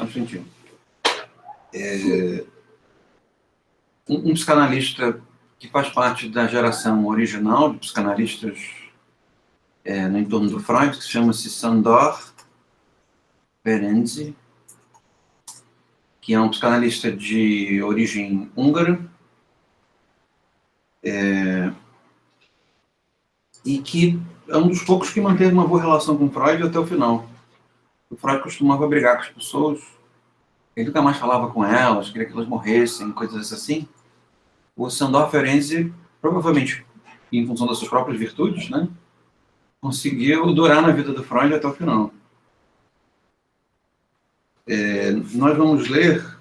só um instantinho. Um psicanalista que faz parte da geração original de psicanalistas no entorno do Freud, que chama-se Sándor Ferenczi, que é um psicanalista de origem húngara, e que é um dos poucos que manteve uma boa relação com Freud até o final. O Freud costumava brigar com as pessoas, ele nunca mais falava com elas, queria que elas morressem, coisas assim. O Sándor Ferenczi, provavelmente em função das suas próprias virtudes, né, conseguiu durar na vida do Freud até o final. Nós vamos ler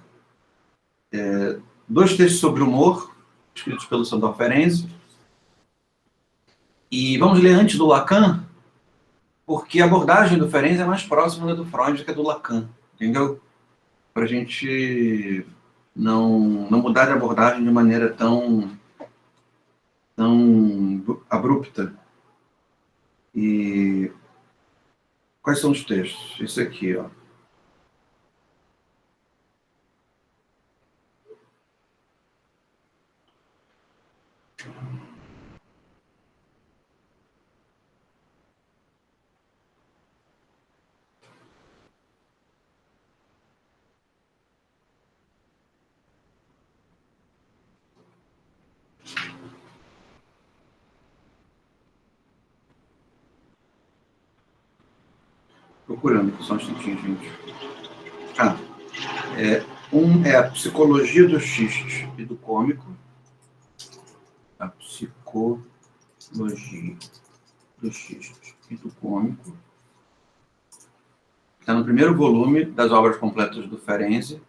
dois textos sobre humor, escritos pelo Sándor Ferenczi, e vamos ler antes do Lacan, porque a abordagem do Ferenczi é mais próxima da do Freud do que a do Lacan, entendeu? Para a gente não mudar de abordagem de maneira tão abrupta. E quais são os textos? Esse aqui, ó. Procurando aqui, só um instantinho, gente. Um é a psicologia do xiste e do cômico. A psicologia do xiste e do cômico. Está no primeiro volume das obras completas do Ferenczi.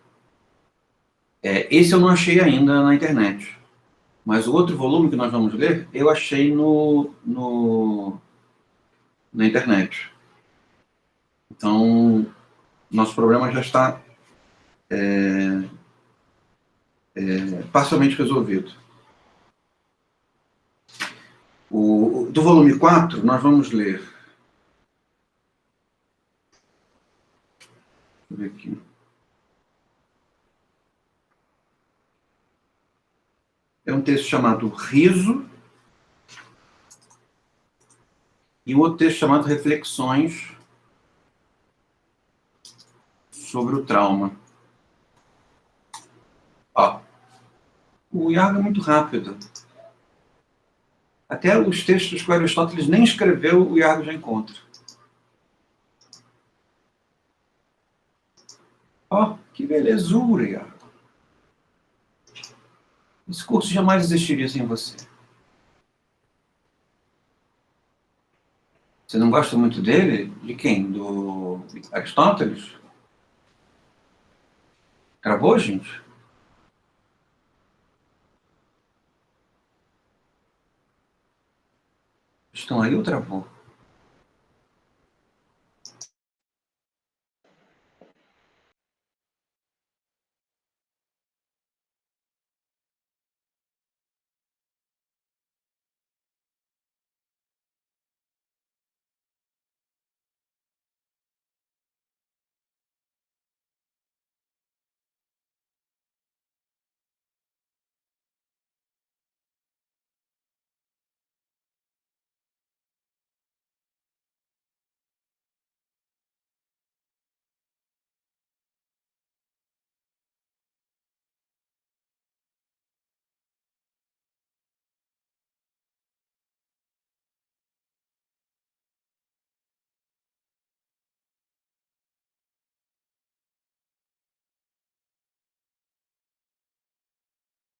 Esse eu não achei ainda na internet. Mas o outro volume que nós vamos ler, eu achei na internet. Então, nosso problema já está parcialmente resolvido. Do volume 4, nós vamos ler. Deixa eu ver aqui. É um texto chamado Riso e um outro texto chamado Reflexões sobre o Trauma. O Iago é muito rápido. Até os textos que o Aristóteles nem escreveu, o Iago já encontra. Que belezura, Iago. Esse curso jamais existiria sem você. Você não gosta muito dele? De quem? Do Aristóteles? Gravou, gente? Estão aí ou travou?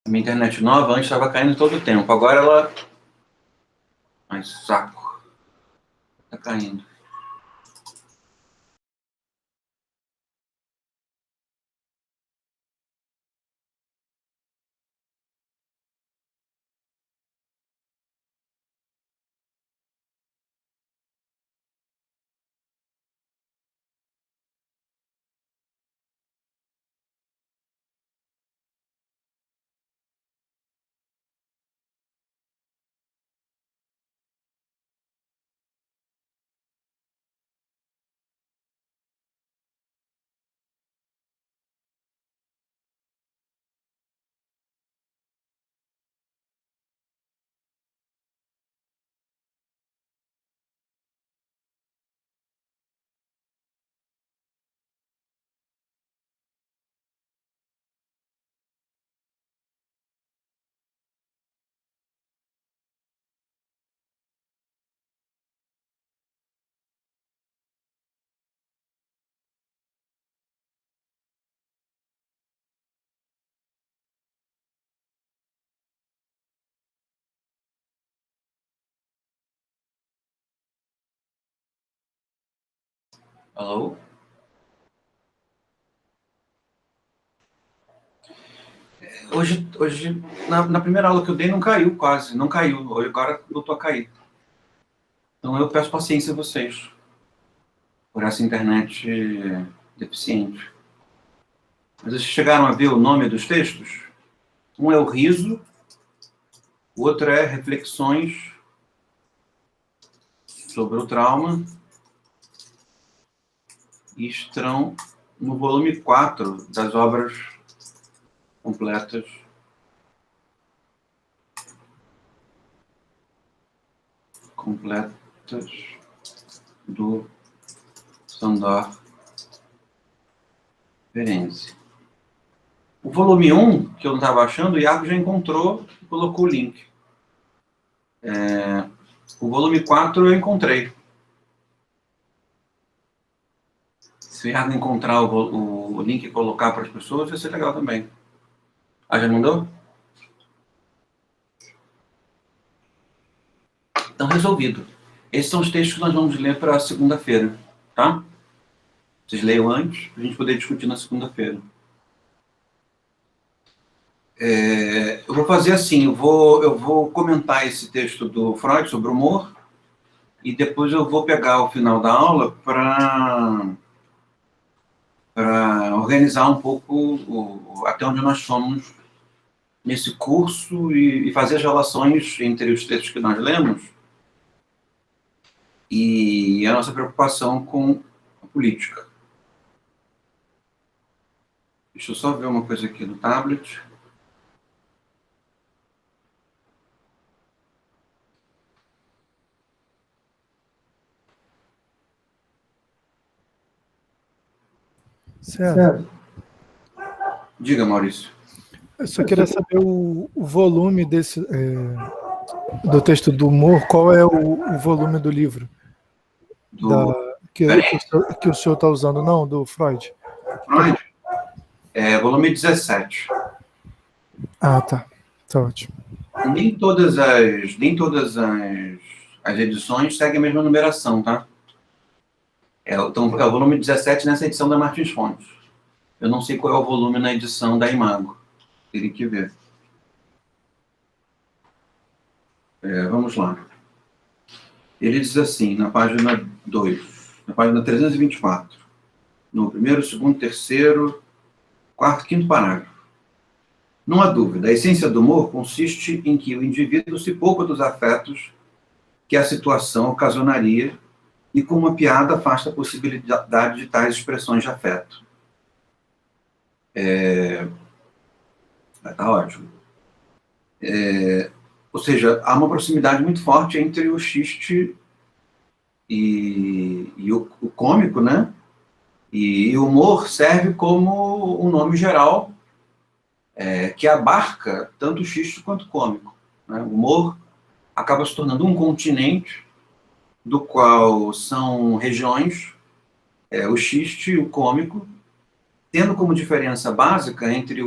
A minha internet nova antes estava caindo todo o tempo. Agora ela... Ai, saco. Tá caindo. Alô? Hoje na primeira aula que eu dei, não caiu quase. Não caiu. Hoje agora voltou a cair. Então eu peço paciência a vocês por essa internet deficiente. Mas vocês chegaram a ver o nome dos textos? Um é o riso, o outro é reflexões sobre o trauma, e estão no volume 4 das obras completas do Sandor Ferenczi. O volume 1, que eu não estava achando, o Iago já encontrou e colocou o link. O volume 4 eu encontrei. Se o Iago encontrar o link e colocar para as pessoas, vai ser legal também. Ah, já mandou? Então, resolvido. Esses são os textos que nós vamos ler para segunda-feira, tá? Vocês leiam antes, para a gente poder discutir na segunda-feira. Eu vou fazer assim, eu vou comentar esse texto do Freud sobre o humor, e depois eu vou pegar o final da aula para organizar um pouco até onde nós somos nesse curso e fazer as relações entre os textos que nós lemos e a nossa preocupação com a política. Deixa eu só ver uma coisa aqui no tablet. Certo. Diga, Maurício. Eu só queria saber o volume do texto do humor, qual é o volume do livro que o senhor está usando, não, do Freud? Freud? Volume 17. Ah, tá. Tá ótimo. Nem todas as edições seguem a mesma numeração, tá? Então, é o volume 17 nessa edição da Martins Fontes. Eu não sei qual é o volume na edição da Imago. Teria que ver. Vamos lá. Ele diz assim, na página 2, na página 324, no primeiro, segundo, terceiro, quarto, quinto parágrafo. Não há dúvida, a essência do humor consiste em que o indivíduo se poupa dos afetos que a situação ocasionaria e com uma piada afasta a possibilidade de tais expressões de afeto. Tá ótimo. Ou seja, há uma proximidade muito forte entre o xiste e o cômico, né? E o humor serve como um nome geral que abarca tanto o xiste quanto o cômico, né? O humor acaba se tornando um continente do qual são regiões, o xiste e o cômico, tendo como diferença básica entre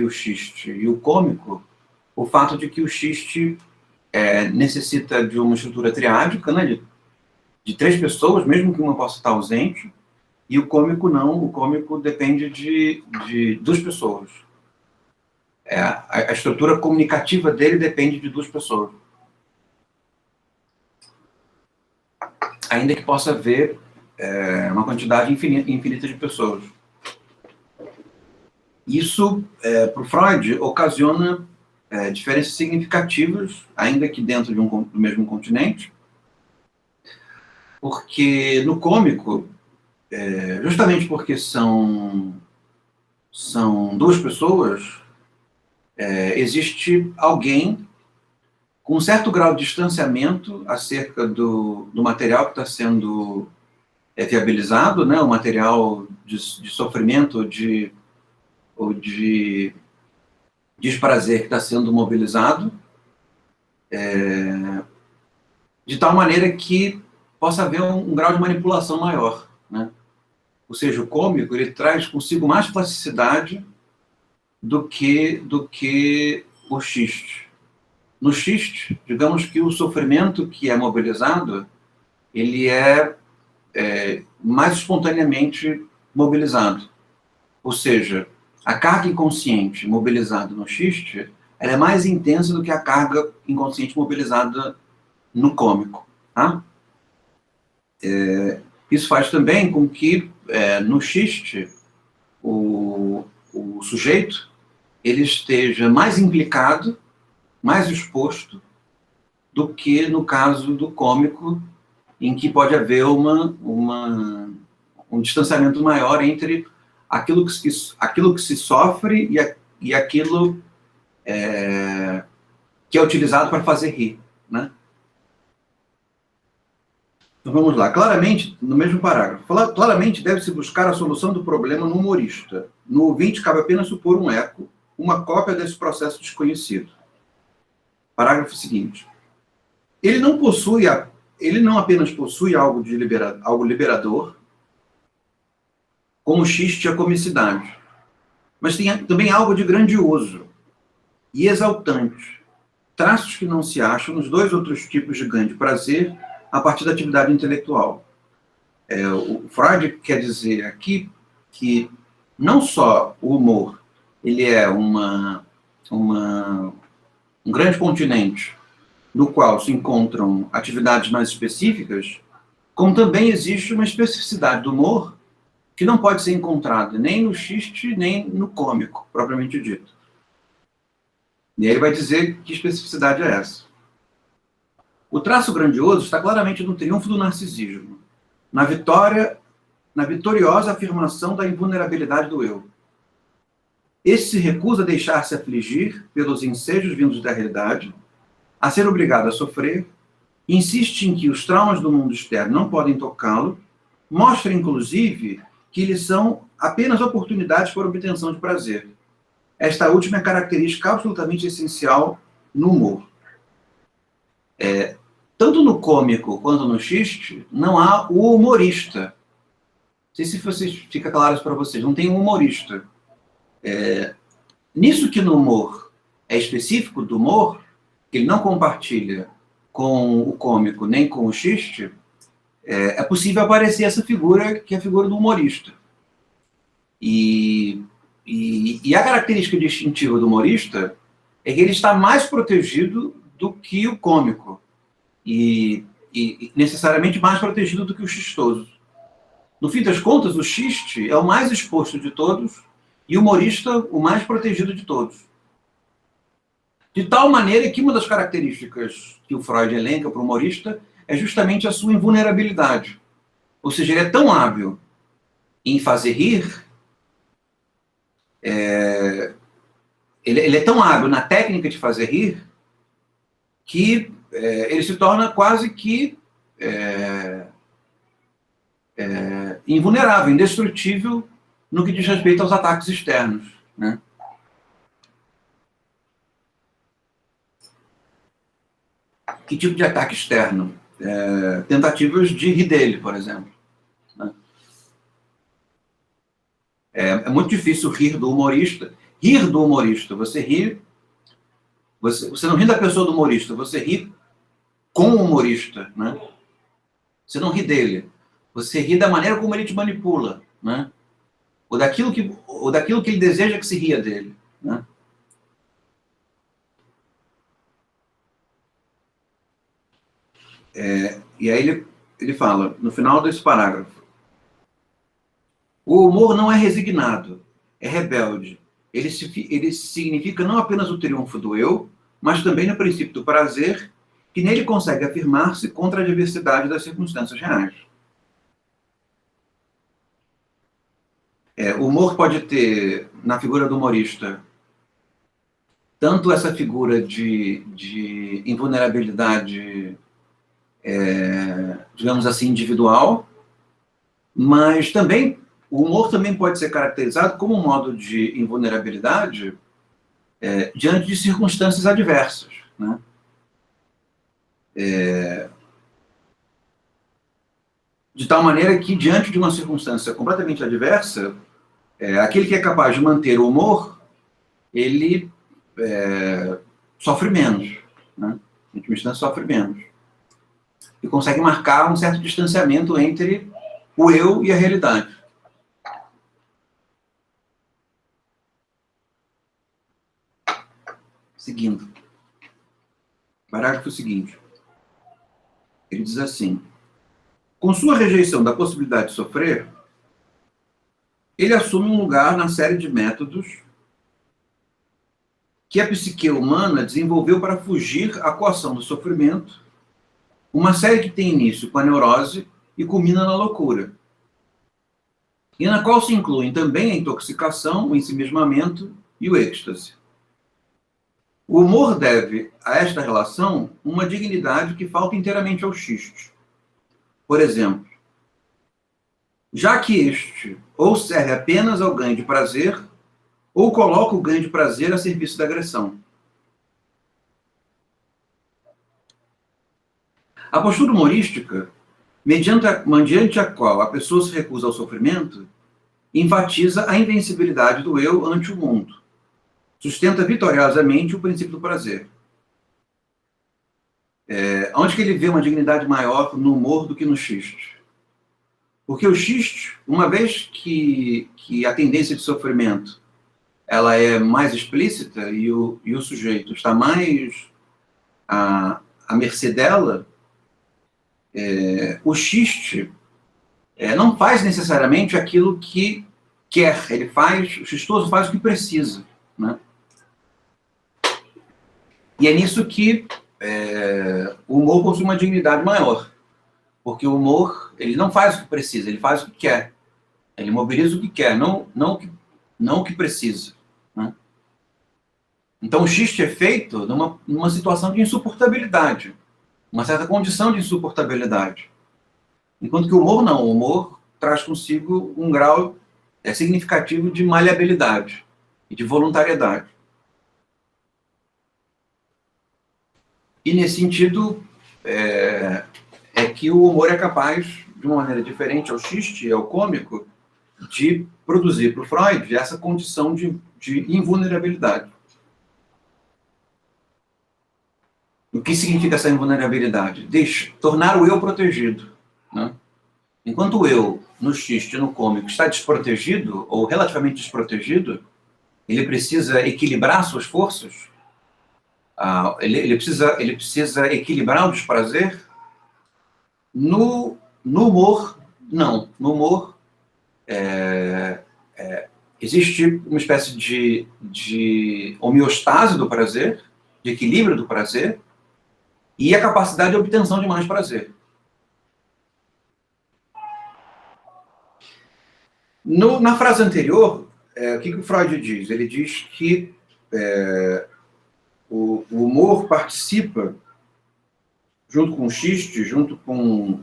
o xiste e o cômico o fato de que o xiste necessita de uma estrutura triádica, né, de 3 pessoas, mesmo que uma possa estar ausente, e o cômico não, o cômico depende de 2 pessoas. A estrutura comunicativa dele depende de 2 pessoas. Ainda que possa haver uma quantidade infinita de pessoas. Isso, para o Freud, ocasiona diferenças significativas, ainda que dentro do mesmo continente, porque no cômico, justamente porque são 2 pessoas, existe alguém com um certo grau de distanciamento acerca do material que está sendo viabilizado, né, o material de sofrimento ou de desprazer que está sendo mobilizado, de tal maneira que possa haver um grau de manipulação maior, né? Ou seja, o cômico ele traz consigo mais plasticidade do que o xiste. No xiste, digamos que o sofrimento que é mobilizado, ele é mais espontaneamente mobilizado. Ou seja, a carga inconsciente mobilizada no xiste, ela é mais intensa do que a carga inconsciente mobilizada no cômico. Tá? Isso faz também com que, no xiste, o sujeito ele esteja mais implicado, mais exposto, do que no caso do cômico, em que pode haver um distanciamento maior entre aquilo que se sofre e aquilo que é utilizado para fazer rir, né? Então vamos lá. Claramente, no mesmo parágrafo, claramente deve-se buscar a solução do problema no humorista. No ouvinte cabe apenas supor um eco, uma cópia desse processo desconhecido. Parágrafo seguinte. Ele não apenas possui algo liberador, como o xiste e a comicidade, mas tem também algo de grandioso e exaltante, traços que não se acham nos dois outros tipos de ganho de prazer a partir da atividade intelectual. O Freud quer dizer aqui que não só o humor ele é um grande continente no qual se encontram atividades mais específicas, como também existe uma especificidade do humor que não pode ser encontrada nem no xiste, nem no cômico, propriamente dito. E aí ele vai dizer que especificidade é essa. O traço grandioso está claramente no triunfo do narcisismo, na vitoriosa afirmação da invulnerabilidade do eu. Este se recusa a deixar-se afligir pelos ensejos vindos da realidade, a ser obrigado a sofrer, insiste em que os traumas do mundo externo não podem tocá-lo, mostra, inclusive, que eles são apenas oportunidades para obtenção de prazer. Esta última é característica absolutamente essencial no humor. Tanto no cômico quanto no xiste, não há o humorista. Não sei se fica claro isso para vocês, não tem um humorista. Nisso que no humor é específico do humor, que ele não compartilha com o cômico nem com o xiste, é possível aparecer essa figura, que é a figura do humorista. E a característica distintiva do humorista é que ele está mais protegido do que o cômico. E necessariamente mais protegido do que o xistoso. No fim das contas, o xiste é o mais exposto de todos e o humorista o mais protegido de todos. De tal maneira que uma das características que o Freud elenca para o humorista é justamente a sua invulnerabilidade. Ou seja, ele é tão hábil em fazer rir, ele é tão hábil na técnica de fazer rir, que ele se torna quase que invulnerável, indestrutível no que diz respeito aos ataques externos, né? Que tipo de ataque externo? Tentativas de rir dele, por exemplo. Né? É muito difícil rir do humorista. Rir do humorista, você não ri da pessoa do humorista, você ri com o humorista, né? Você não ri dele. Você ri da maneira como ele te manipula, né? Ou daquilo que ele deseja que se ria dele, né? E aí ele fala, no final desse parágrafo, o humor não é resignado, é rebelde. Ele significa não apenas o triunfo do eu, mas também no princípio do prazer, que nele consegue afirmar-se contra a diversidade das circunstâncias reais. O humor pode ter, na figura do humorista, tanto essa figura de invulnerabilidade, digamos assim, individual, mas também o humor também pode ser caracterizado como um modo de invulnerabilidade diante de circunstâncias adversas, né? De tal maneira que, diante de uma circunstância completamente adversa, aquele que é capaz de manter o humor, ele sofre menos, né? Em última instância, sofre menos. E consegue marcar um certo distanciamento entre o eu e a realidade. Seguindo. Parágrafo seguinte. Ele diz assim: com sua rejeição da possibilidade de sofrer, ele assume um lugar na série de métodos que a psique humana desenvolveu para fugir à coação do sofrimento, uma série que tem início com a neurose e culmina na loucura, e na qual se incluem também a intoxicação, o ensimismamento e o êxtase. O humor deve a esta relação uma dignidade que falta inteiramente ao xiste. Por exemplo, já que este ou serve apenas ao ganho de prazer, ou coloca o ganho de prazer a serviço da agressão. A postura humorística, mediante a qual a pessoa se recusa ao sofrimento, enfatiza a invencibilidade do eu ante o mundo, sustenta vitoriosamente o princípio do prazer. Onde que ele vê uma dignidade maior no humor do que no xiste? Porque o xiste, uma vez que a tendência de sofrimento ela é mais explícita e o sujeito está mais à mercê dela, o xiste não faz necessariamente aquilo que quer, o xistoso faz o que precisa, né? E é nisso que o humor possui uma dignidade maior, porque o humor ele não faz o que precisa, ele faz o que quer, ele mobiliza o que quer, não o que precisa, né? Então o xiste é feito numa situação de insuportabilidade, uma certa condição de insuportabilidade. Enquanto que o humor não. O humor traz consigo um grau significativo de maleabilidade e de voluntariedade. E, nesse sentido, é que o humor é capaz, de uma maneira diferente ao xiste, ao cômico, de produzir para o Freud essa condição de invulnerabilidade. O que significa essa invulnerabilidade? Tornar o eu protegido, né? Enquanto o eu, no xiste, no cômico, está desprotegido, ou relativamente desprotegido, ele precisa equilibrar suas forças, ele precisa equilibrar o desprazer. No humor, não. No humor, existe uma espécie de homeostase do prazer, de equilíbrio do prazer, e a capacidade de obtenção de mais prazer. Na frase anterior, o que o Freud diz? Ele diz que o humor participa, junto com o xiste, junto com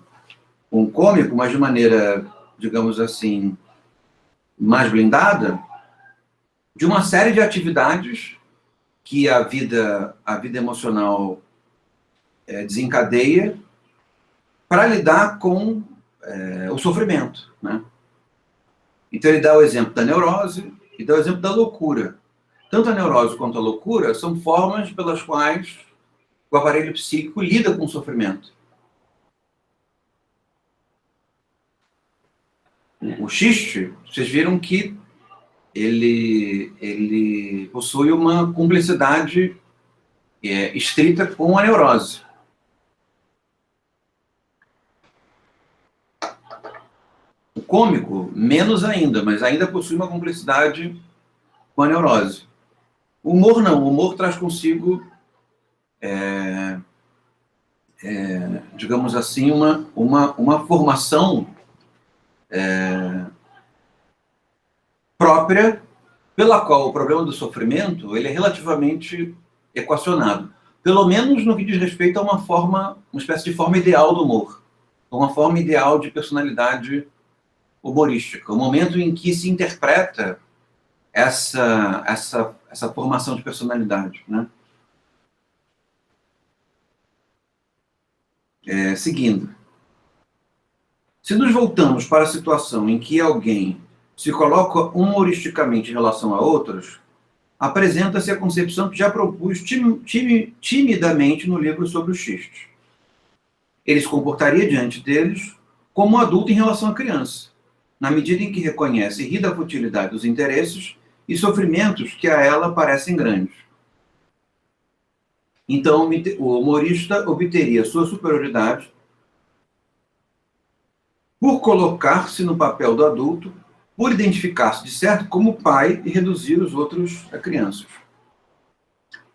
o cômico, mas de maneira, digamos assim, mais blindada, de uma série de atividades que a vida emocional desencadeia para lidar com o sofrimento, né? Então ele dá o exemplo da neurose e dá o exemplo da loucura. Tanto a neurose quanto a loucura são formas pelas quais o aparelho psíquico lida com o sofrimento. O xiste, vocês viram que ele possui uma cumplicidade estrita com a neurose. O cômico, menos ainda, mas ainda possui uma cumplicidade com a neurose. O humor não. O humor traz consigo, digamos assim, uma formação própria, pela qual o problema do sofrimento ele é relativamente equacionado. Pelo menos no que diz respeito a uma espécie de forma ideal do humor, uma forma ideal de personalidade humorística, o momento em que se interpreta essa formação de personalidade, né? Seguindo. Se nos voltamos para a situação em que alguém se coloca humoristicamente em relação a outros, apresenta-se a concepção que já propus timidamente no livro sobre o xiste. Ele se comportaria diante deles como adulto em relação à criança, na medida em que reconhece e ri da futilidade dos interesses e sofrimentos que a ela parecem grandes. Então, o humorista obteria sua superioridade por colocar-se no papel do adulto, por identificar-se, de certo, como pai e reduzir os outros a crianças.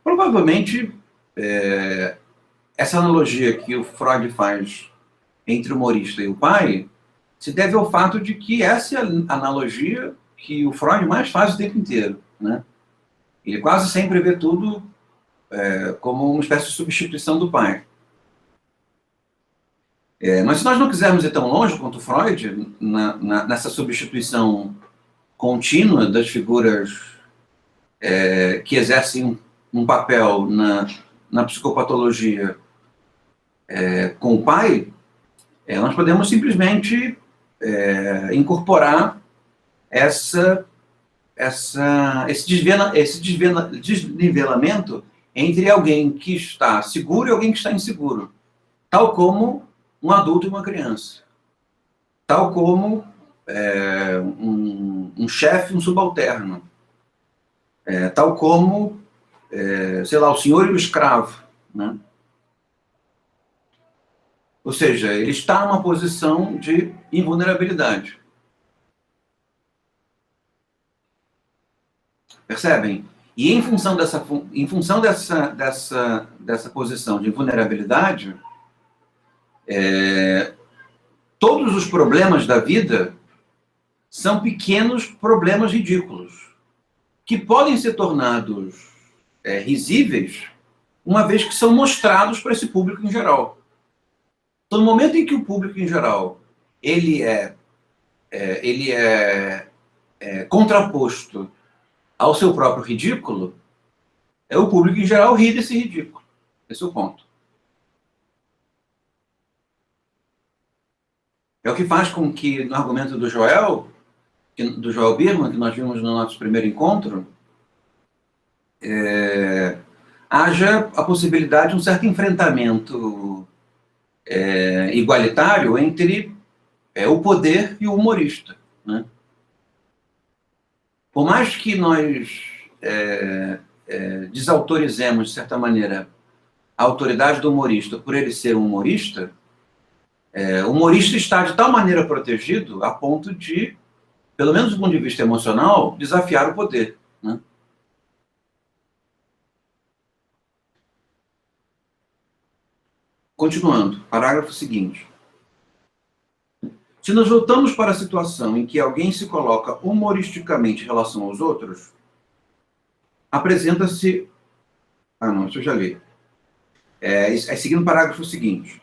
Provavelmente, essa analogia que o Freud faz entre o humorista e o pai se deve ao fato de que essa é a analogia que o Freud mais faz o tempo inteiro, né? Ele quase sempre vê tudo como uma espécie de substituição do pai. Mas se nós não quisermos ir tão longe quanto Freud, nessa substituição contínua das figuras que exercem um papel na psicopatologia com o pai, nós podemos simplesmente incorporar esse desnivelamento entre alguém que está seguro e alguém que está inseguro, tal como um adulto e uma criança, tal como um chefe e um subalterno, tal como, sei lá, o senhor e o escravo, né? Ou seja, ele está numa posição de invulnerabilidade. Percebem? E em função dessa posição de vulnerabilidade, todos os problemas da vida são pequenos problemas ridículos, que podem ser tornados risíveis, uma vez que são mostrados para esse público em geral. Então, no momento em que o público em geral ele é contraposto ao seu próprio ridículo, o público em geral ri desse ridículo. Esse é o ponto. É o que faz com que, no argumento do Joel Biermann, que nós vimos no nosso primeiro encontro, haja a possibilidade de um certo enfrentamento igualitário entre o poder e o humorista, né? Por mais que nós desautorizemos, de certa maneira, a autoridade do humorista por ele ser um humorista, o humorista está de tal maneira protegido a ponto de, pelo menos do ponto de vista emocional, desafiar o poder, né? Continuando, parágrafo seguinte. Se nós voltamos para a situação em que alguém se coloca humoristicamente em relação aos outros, apresenta-se... isso eu já li. Seguindo o parágrafo seguinte.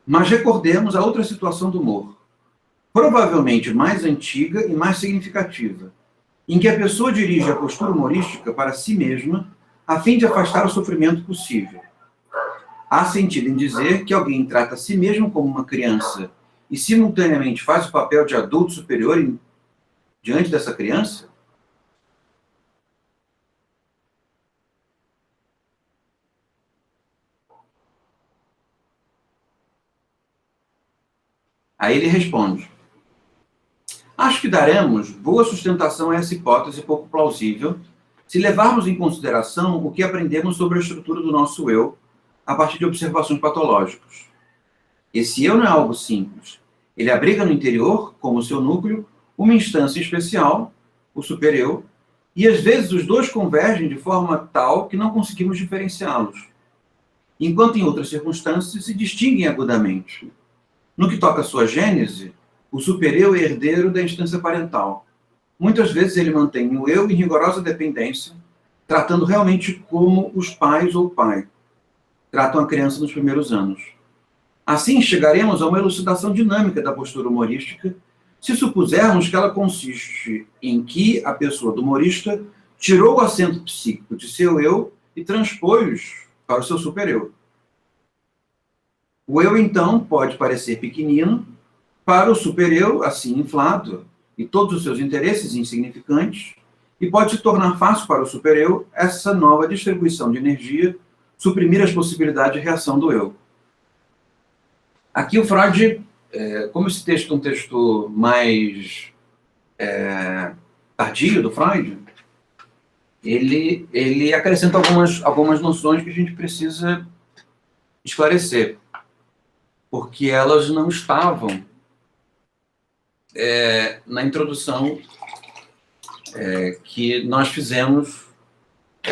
Mas recordemos a outra situação do humor, provavelmente mais antiga e mais significativa, em que a pessoa dirige a postura humorística para si mesma a fim de afastar o sofrimento possível. Há sentido em dizer que alguém trata a si mesmo como uma criança e simultaneamente faz o papel de adulto superior diante dessa criança? Aí ele responde: acho que daremos boa sustentação a essa hipótese pouco plausível se levarmos em consideração o que aprendemos sobre a estrutura do nosso eu a partir de observações patológicas. Esse eu não é algo simples. Ele abriga no interior, como seu núcleo, uma instância especial, o supereu, e às vezes os dois convergem de forma tal que não conseguimos diferenciá-los, enquanto em outras circunstâncias se distinguem agudamente. No que toca à sua gênese, o supereu é herdeiro da instância parental. Muitas vezes ele mantém o eu em rigorosa dependência, tratando realmente como os pais ou pai tratam a criança nos primeiros anos. Assim, chegaremos a uma elucidação dinâmica da postura humorística, se supusermos que ela consiste em que a pessoa do humorista tirou o assento psíquico de seu eu e transpôs para o seu supereu. O eu, então, pode parecer pequenino, para o supereu, assim inflado, e todos os seus interesses insignificantes, e pode se tornar fácil para o supereu essa nova distribuição de energia, suprimir as possibilidades de reação do eu. Aqui o Freud como esse texto é um texto mais tardio do Freud, ele acrescenta algumas noções que a gente precisa esclarecer, porque elas não estavam na introdução que nós fizemos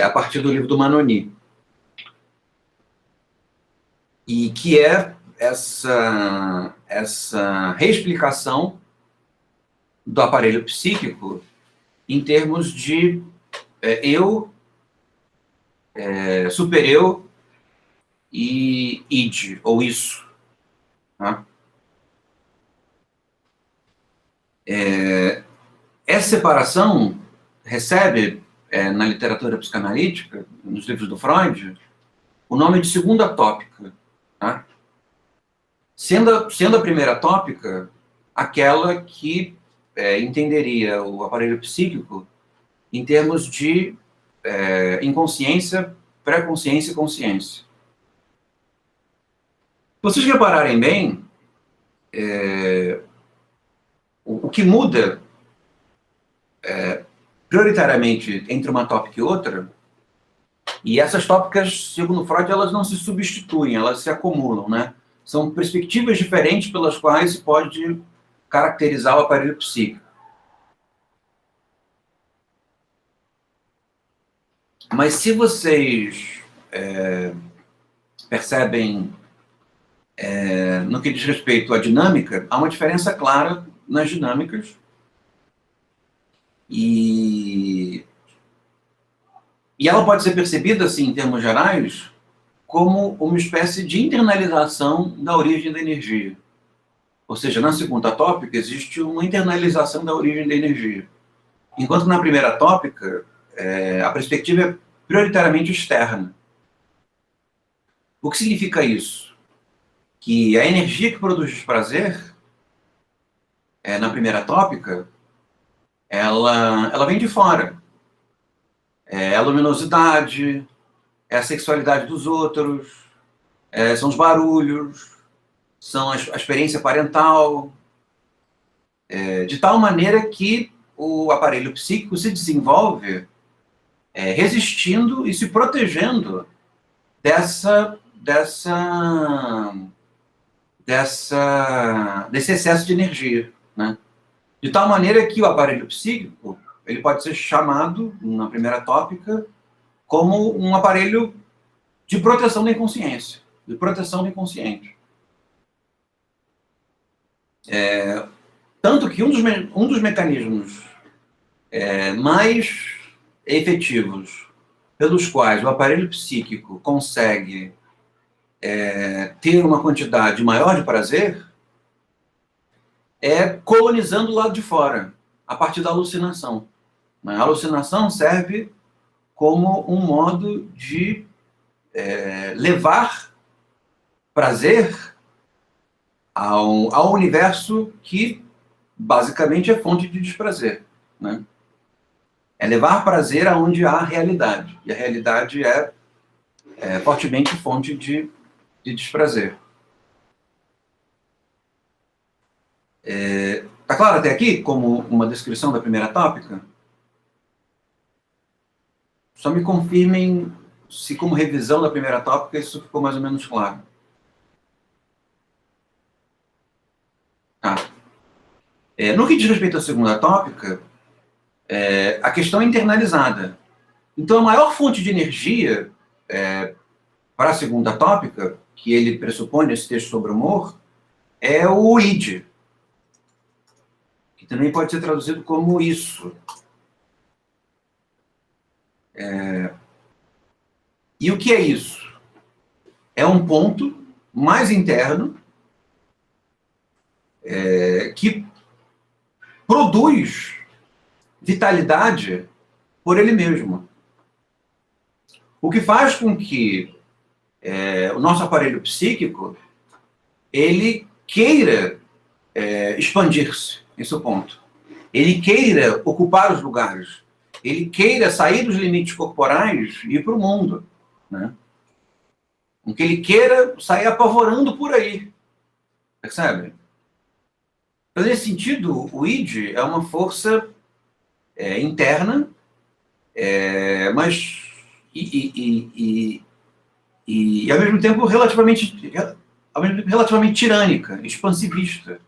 a partir do livro do Manoni, e que é essa reexplicação do aparelho psíquico em termos de eu, supereu e id, ou isso. Tá? Essa separação recebe, na literatura psicanalítica, nos livros do Freud, o nome de segunda tópica. Tá? Sendo a primeira tópica aquela que entenderia o aparelho psíquico em termos de inconsciência, pré-consciência e consciência. Se vocês repararem bem, o que muda prioritariamente entre uma tópica e outra, e essas tópicas, segundo Freud, elas não se substituem, elas se acumulam, né? São perspectivas diferentes pelas quais se pode caracterizar o aparelho psíquico. Mas se vocês percebem, no que diz respeito à dinâmica, há uma diferença clara nas dinâmicas, e ela pode ser percebida, assim, em termos gerais, como uma espécie de internalização da origem da energia. Ou seja, na segunda tópica existe uma internalização da origem da energia. Enquanto na primeira tópica, a perspectiva é prioritariamente externa. O que significa isso? Que a energia que produz desprazer, na primeira tópica, ela vem de fora. É a luminosidade, é a sexualidade dos outros, são os barulhos, são a experiência parental, de tal maneira que o aparelho psíquico se desenvolve resistindo e se protegendo desse excesso de energia, né? De tal maneira que o aparelho psíquico ele pode ser chamado, na primeira tópica, como um aparelho de proteção da inconsciência, de proteção do inconsciente. Tanto que um dos mecanismos mais efetivos pelos quais o aparelho psíquico consegue ter uma quantidade maior de prazer é colonizando o lado de fora, a partir da alucinação. A alucinação serve como um modo de levar prazer ao universo que, basicamente, é fonte de desprazer, né? É levar prazer aonde há realidade, e a realidade é fortemente fonte de desprazer. Está claro até aqui, como uma descrição da primeira tópica? Só me confirmem se, como revisão da primeira tópica, isso ficou mais ou menos claro. Tá. No que diz respeito à segunda tópica, a questão é internalizada. Então, a maior fonte de energia para a segunda tópica, que ele pressupõe nesse texto sobre o humor, é o id, que também pode ser traduzido como isso. E o que é isso? É um ponto mais interno que produz vitalidade por ele mesmo. O que faz com que o nosso aparelho psíquico ele queira expandir-se, esse é o ponto. Ele queira ocupar os lugares, ele queira sair dos limites corporais e ir para o mundo, né? Que ele queira sair apavorando por aí, percebe? Então, nesse sentido, o id é uma força interna, mas e ao mesmo tempo relativamente tirânica, expansivista.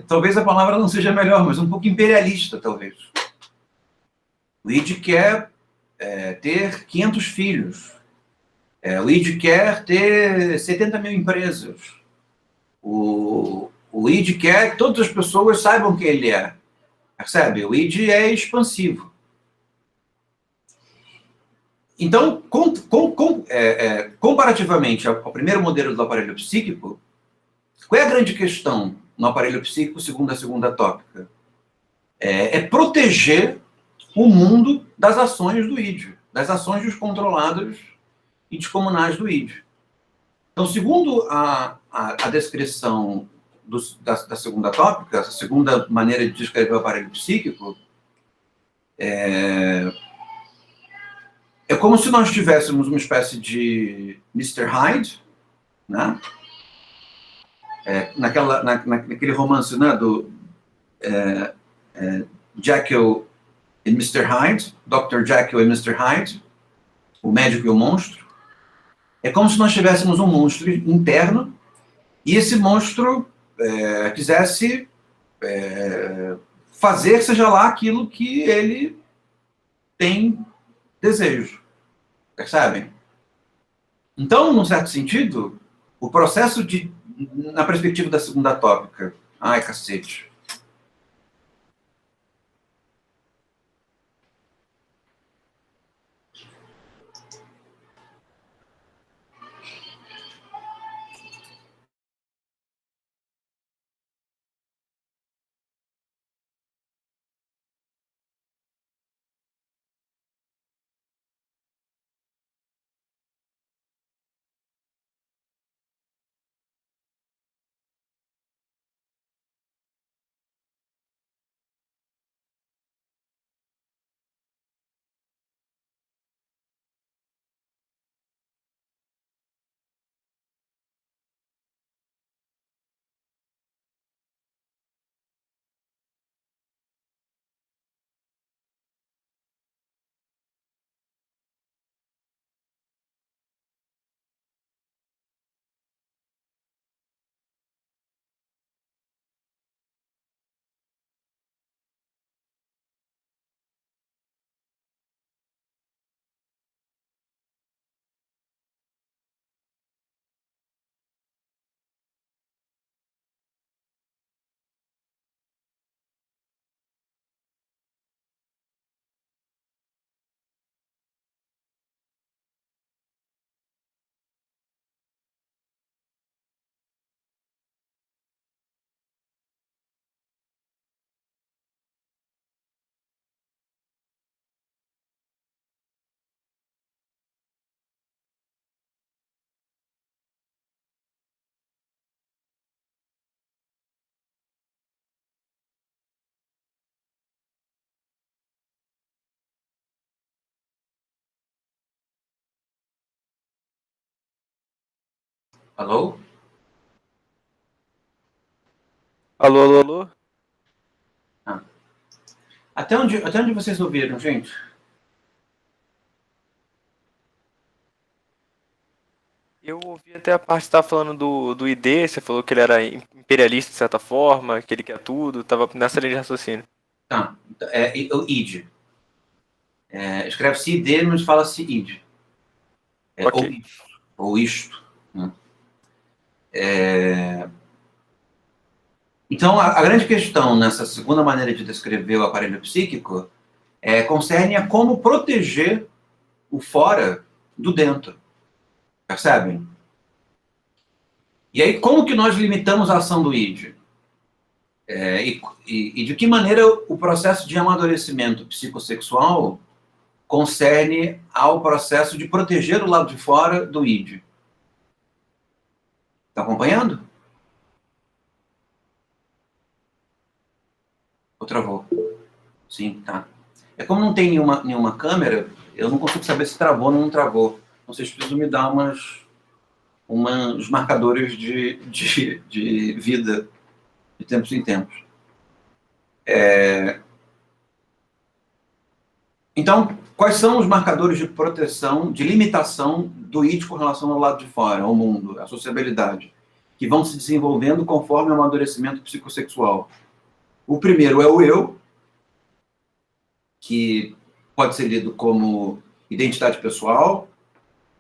Talvez a palavra não seja melhor, mas um pouco imperialista, talvez. O id quer ter 500 filhos. O id quer ter 70 mil empresas. O id quer que todas as pessoas saibam quem ele é. Percebe? O id é expansivo. Então, comparativamente ao primeiro modelo do aparelho psíquico, qual é a grande questão no aparelho psíquico, segundo a segunda tópica? É proteger o mundo das ações do id, das ações descontroladas e descomunais do id. Então, segundo a descrição da segunda tópica, a segunda maneira de descrever o aparelho psíquico, é como se nós tivéssemos uma espécie de Mr. Hyde, né? Naquele romance, né, do Jekyll e Mr. Hyde, Dr. Jekyll e Mr. Hyde, o médico e o monstro. É como se nós tivéssemos um monstro interno e esse monstro quisesse fazer, seja lá, aquilo que ele tem desejo. Percebem? Então, num certo sentido, o processo na perspectiva da segunda tópica, ai, cacete. Alô? Alô, alô, alô? Ah. Até onde vocês ouviram, gente? Eu ouvi até a parte que você estava falando do ID, você falou que ele era imperialista de certa forma, que ele quer tudo, tava nessa linha de raciocínio. Tá. O id. Escreve-se id, mas fala-se id. Ok. Ou isto. Né? Então, a grande questão nessa segunda maneira de descrever o aparelho psíquico concerne a como proteger o fora do dentro. Percebem? E aí, como que nós limitamos a ação do id? E de que maneira o processo de amadurecimento psicossexual concerne ao processo de proteger o lado de fora do id? Está acompanhando? Ou travou? Sim, tá. É como não tem nenhuma câmera, eu não consigo saber se travou ou não travou. Então, vocês precisam me dar uns marcadores de vida. de tempos em tempos. Então, quais são os marcadores de proteção, de limitação do id com relação ao lado de fora, ao mundo, à sociabilidade, que vão se desenvolvendo conforme o amadurecimento psicossexual? O primeiro é o eu, que pode ser lido como identidade pessoal,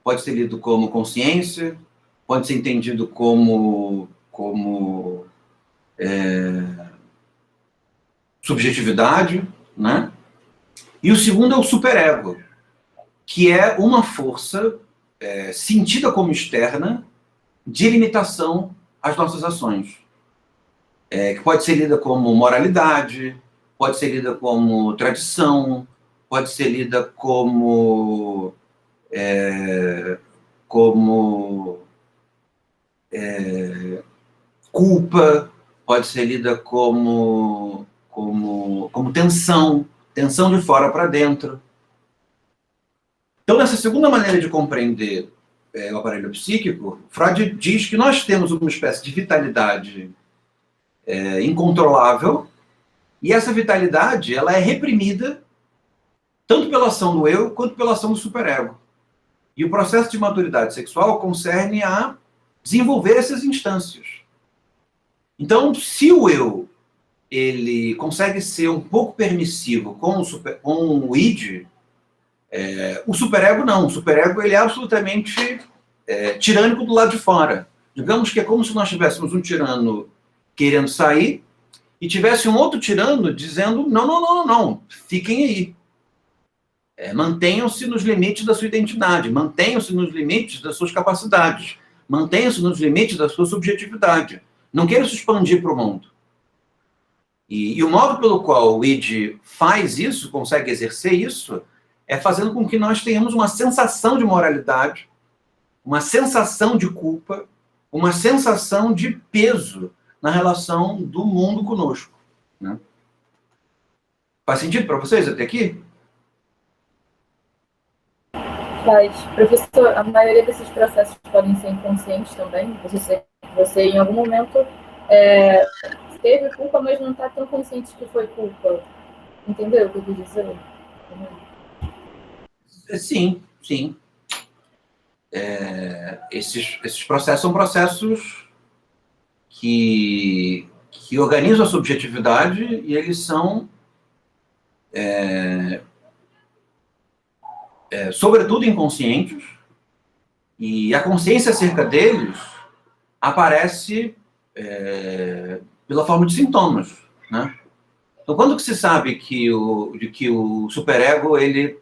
pode ser lido como consciência, pode ser entendido como subjetividade, né? E o segundo é o superego, que é uma força sentida como externa de limitação às nossas ações, que pode ser lida como moralidade, pode ser lida como tradição, pode ser lida como culpa, pode ser lida como tensão de fora para dentro. Então, nessa segunda maneira de compreender o aparelho psíquico, Freud diz que nós temos uma espécie de vitalidade incontrolável, e essa vitalidade ela é reprimida tanto pela ação do eu quanto pela ação do superego. E o processo de maturidade sexual concerne a desenvolver essas instâncias. Então, se o eu ele consegue ser um pouco permissivo com o id, o superego não. O superego ele é absolutamente tirânico do lado de fora. Digamos que é como se nós tivéssemos um tirano querendo sair e tivesse um outro tirano dizendo não, fiquem aí. Mantenham-se nos limites da sua identidade, mantenham-se nos limites das suas capacidades, mantenham-se nos limites da sua subjetividade. Não queiram se expandir para o mundo. E o modo pelo qual o id faz isso, consegue exercer isso, é fazendo com que nós tenhamos uma sensação de moralidade, uma sensação de culpa, uma sensação de peso na relação do mundo conosco. Né? Faz sentido para vocês até aqui? Faz. Professor, a maioria desses processos podem ser inconscientes também? Você em algum momento teve culpa, mas não está tão consciente que foi culpa. Entendeu o que eu quis dizer? Sim. Esses processos são processos que organizam a subjetividade e eles são, sobretudo, inconscientes, e a consciência acerca deles aparece pela forma de sintomas, né? Então, quando que se sabe que o superego ele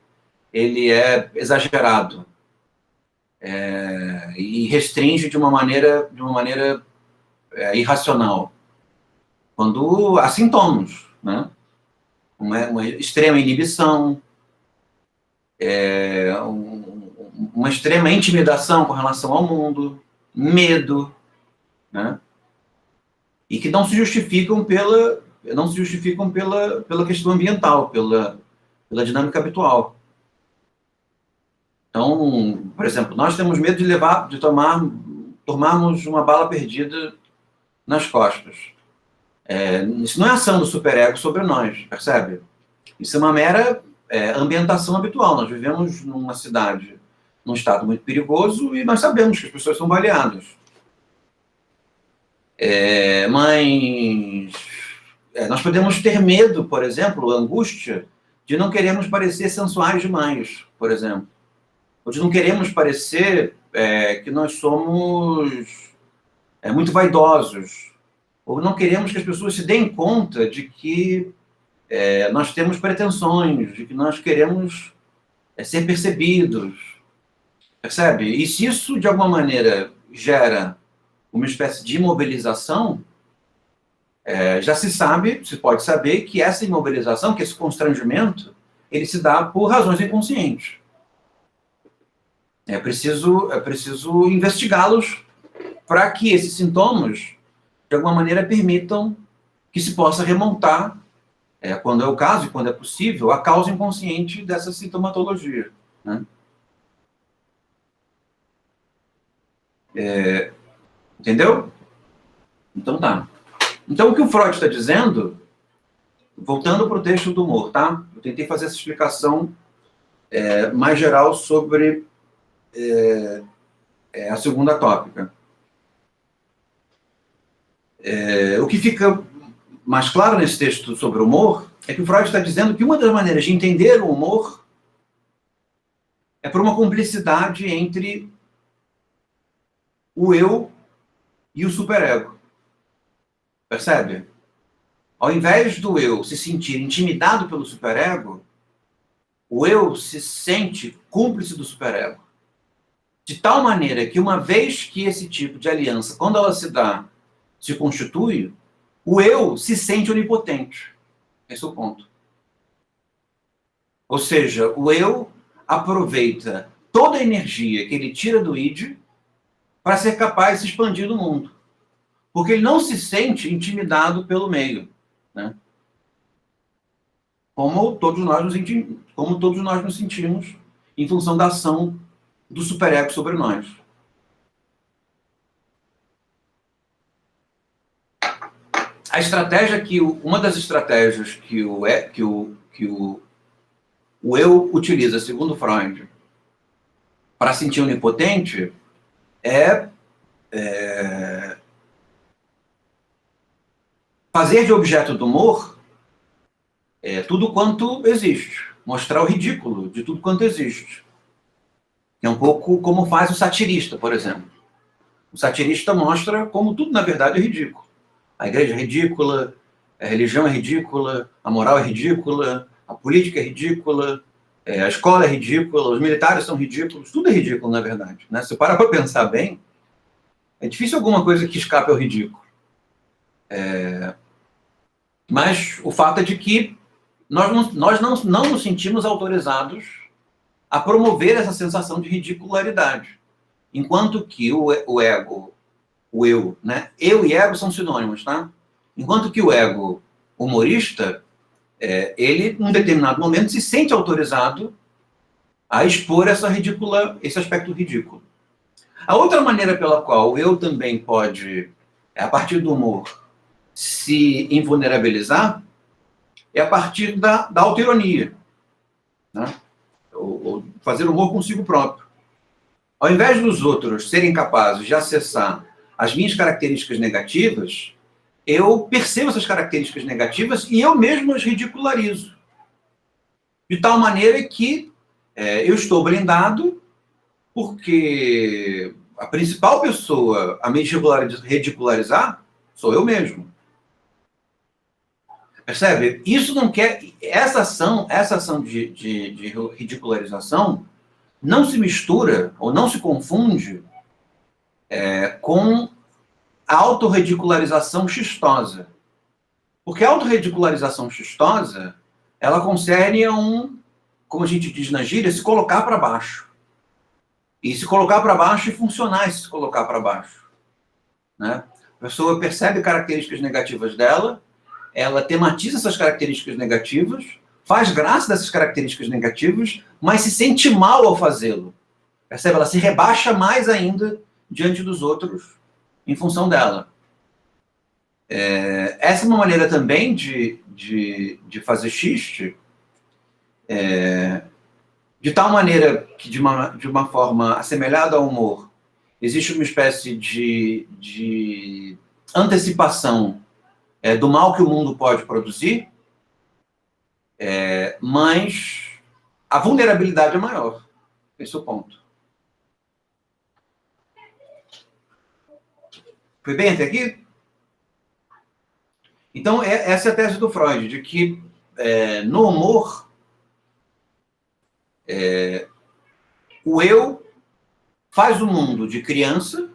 é exagerado e restringe de uma maneira irracional? Quando há sintomas, né? Uma extrema inibição, uma extrema intimidação com relação ao mundo, medo, né? E que não se justificam pela questão ambiental, pela dinâmica habitual. Então, por exemplo, nós temos medo de tomarmos uma bala perdida nas costas. Isso não é ação do superego sobre nós, percebe? Isso é uma mera ambientação habitual. Nós vivemos numa cidade, num estado muito perigoso, e nós sabemos que as pessoas são baleadas. Mas nós podemos ter medo, por exemplo, angústia, de não querermos parecer sensuais demais, por exemplo. Ou de não queremos parecer que nós somos muito vaidosos. Ou não queremos que as pessoas se deem conta de que nós temos pretensões, de que nós queremos ser percebidos. Percebe? E se isso, de alguma maneira, gera uma espécie de imobilização, já se pode saber que essa imobilização, que esse constrangimento, ele se dá por razões inconscientes. É preciso investigá-los para que esses sintomas, de alguma maneira, permitam que se possa remontar, quando é o caso e quando é possível, a causa inconsciente dessa sintomatologia. Né? Entendeu? Então tá. Então, o que o Freud está dizendo, voltando para o texto do humor, tá? Eu tentei fazer essa explicação mais geral sobre a segunda tópica. O que fica mais claro nesse texto sobre o humor é que o Freud está dizendo que uma das maneiras de entender o humor é por uma cumplicidade entre o eu e o superego. Percebe? Ao invés do eu se sentir intimidado pelo superego, o eu se sente cúmplice do superego. De tal maneira que uma vez que esse tipo de aliança, quando ela se dá, se constitui, o eu se sente onipotente. Esse é o ponto. Ou seja, o eu aproveita toda a energia que ele tira do id para ser capaz de se expandir no mundo. Porque ele não se sente intimidado pelo meio, né? Como todos nós nos sentimos em função da ação do superego sobre nós. A estratégia uma das estratégias que o eu utiliza, segundo Freud, para sentir onipotente é fazer de objeto do humor tudo quanto existe, mostrar o ridículo de tudo quanto existe. É um pouco como faz o satirista, por exemplo. O satirista mostra como tudo, na verdade, é ridículo. A igreja é ridícula, a religião é ridícula, a moral é ridícula, a política é ridícula, a escola é ridícula, os militares são ridículos, tudo é ridículo, na verdade. Né? Se para pensar bem, é difícil alguma coisa que escape ao ridículo. Mas o fato é de que nós não nos sentimos autorizados a promover essa sensação de ridicularidade. Enquanto que o ego, o eu, né? Eu e ego são sinônimos, tá? Enquanto que o ego humorista, ele, num determinado momento, se sente autorizado a expor esse aspecto ridículo. A outra maneira pela qual eu também pode, a partir do humor, se invulnerabilizar, é a partir da autoironia, né? Ou fazer humor consigo próprio. Ao invés dos outros serem capazes de acessar as minhas características negativas, eu percebo essas características negativas e eu mesmo as ridicularizo. De tal maneira que eu estou blindado, porque a principal pessoa a me ridicularizar sou eu mesmo. Percebe? Isso não quer... Essa ação de ridicularização não se mistura ou não se confunde com a autorridicularização xistosa. Porque a autorridicularização xistosa, ela concerne a como a gente diz na gíria, se colocar para baixo. E se colocar para baixo e funcionar esse se colocar para baixo. Né? A pessoa percebe características negativas dela, ela tematiza essas características negativas, faz graça dessas características negativas, mas se sente mal ao fazê-lo. Percebe? Ela se rebaixa mais ainda diante dos outros em função dela. Essa é uma maneira também de fazer xiste, de tal maneira que, de uma forma assemelhada ao humor, existe uma espécie de antecipação do mal que o mundo pode produzir, mas a vulnerabilidade é maior. Esse é o ponto. Foi bem até aqui? Então, essa é a tese do Freud, de que no humor, o eu faz o mundo de criança,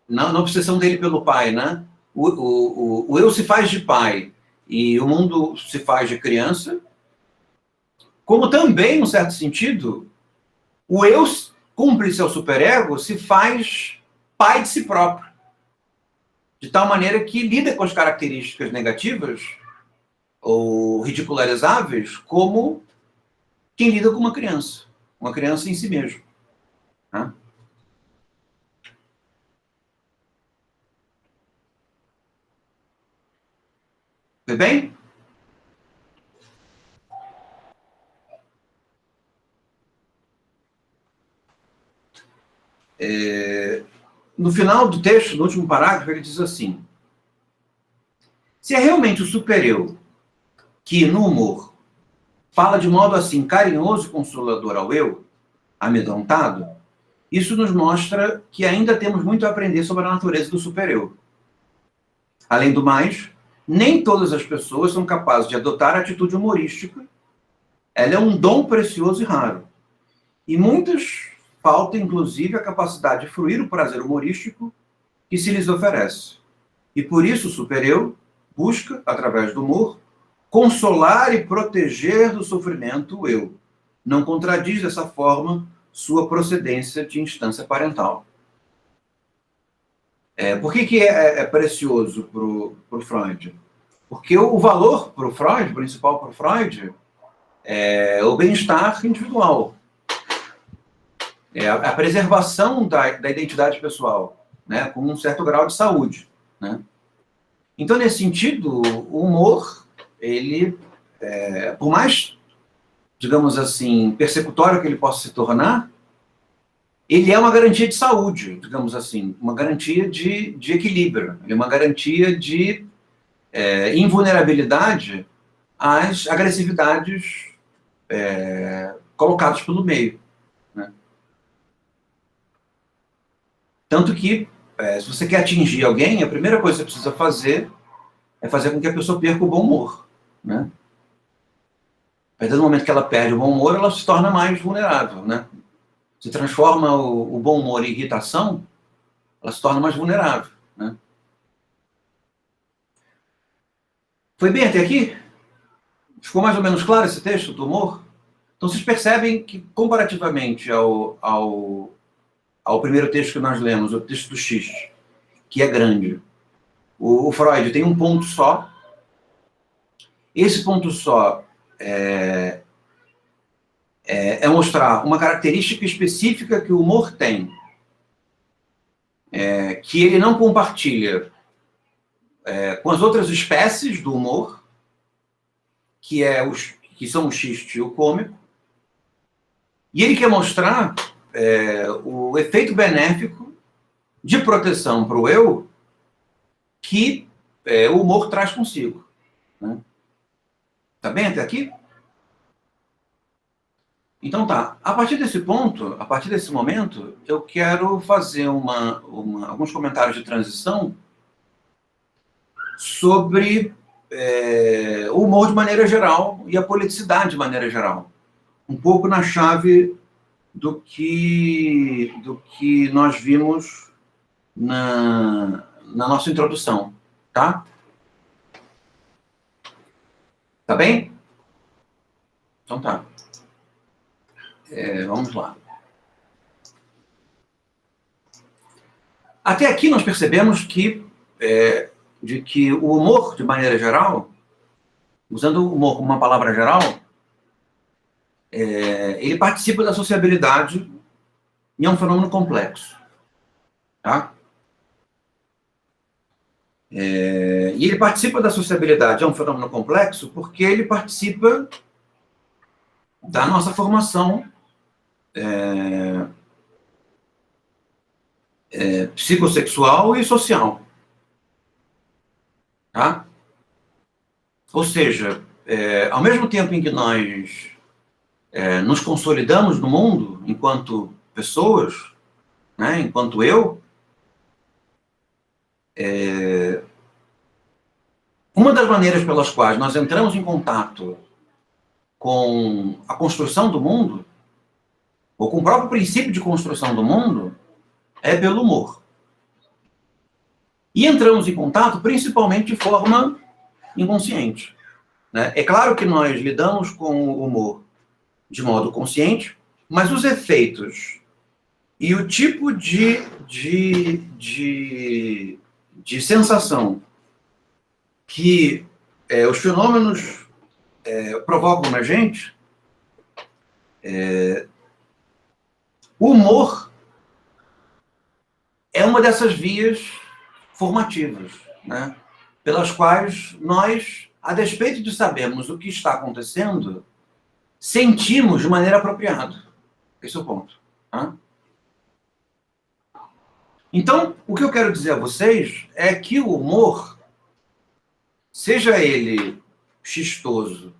na obsessão dele pelo pai, né? O eu se faz de pai e o mundo se faz de criança, como também, num certo sentido, o eu, cúmplice ao superego, se faz pai de si próprio. De tal maneira que lida com as características negativas ou ridicularizáveis como quem lida com uma criança em si mesmo. Né? Foi bem? No final do texto, no último parágrafo, ele diz assim: se é realmente o super-eu que, no humor, fala de modo assim carinhoso e consolador ao eu, amedrontado, isso nos mostra que ainda temos muito a aprender sobre a natureza do super-eu. Além do mais, nem todas as pessoas são capazes de adotar a atitude humorística. Ela é um dom precioso e raro. E muitas faltam, inclusive, a capacidade de fruir o prazer humorístico que se lhes oferece. E por isso o super-eu busca, através do humor, consolar e proteger do sofrimento o eu. Não contradiz dessa forma sua procedência de instância parental. Por que é precioso para o Freud? Porque o valor para o Freud, principal para o Freud, é o bem-estar individual. É a preservação da identidade pessoal, né, com um certo grau de saúde. Né? Então, nesse sentido, o humor, ele, por mais, digamos assim, persecutório que ele possa se tornar, ele é uma garantia de saúde, digamos assim, uma garantia de equilíbrio, ele é uma garantia de invulnerabilidade às agressividades colocadas pelo meio. Né? Tanto que, se você quer atingir alguém, a primeira coisa que você precisa fazer é fazer com que a pessoa perca o bom humor. Né? A partir do momento que ela perde o bom humor, ela se torna mais vulnerável. Né? Se transforma o bom humor em irritação, ela se torna mais vulnerável. Né? Foi bem até aqui? Ficou mais ou menos claro esse texto do humor? Então, vocês percebem que, comparativamente ao primeiro texto que nós lemos, o texto do X, que é grande, o Freud tem um ponto só. Esse ponto só é mostrar uma característica específica que o humor tem, que ele não compartilha com as outras espécies do humor, que são o xiste e o cômico, e ele quer mostrar o efeito benéfico de proteção para o eu que o humor traz consigo. Né? Tá bem até aqui? Então tá, a partir desse ponto, a partir desse momento, eu quero fazer alguns comentários de transição sobre o humor de maneira geral e a politicidade de maneira geral. Um pouco na chave do que nós vimos na nossa introdução, tá? Tá bem? Então tá. Vamos lá. Até aqui nós percebemos que o humor, de maneira geral, usando o humor como uma palavra geral, ele participa da sociabilidade e é um fenômeno complexo. Tá? E ele participa da sociabilidade, é um fenômeno complexo, porque ele participa da nossa formação psicossexual e social. Tá? Ou seja, ao mesmo tempo em que nós nos consolidamos no mundo enquanto pessoas, né, enquanto eu, uma das maneiras pelas quais nós entramos em contato com a construção do mundo, ou com o próprio princípio de construção do mundo, é pelo humor. E entramos em contato principalmente de forma inconsciente. Né? É claro que nós lidamos com o humor de modo consciente, mas os efeitos e o tipo de sensação que os fenômenos provocam na gente, o humor é uma dessas vias formativas, né, pelas quais nós a despeito de sabermos o que está acontecendo, sentimos de maneira apropriada. Esse é o ponto. Tá? Então, o que eu quero dizer a vocês é que o humor, seja ele chistoso,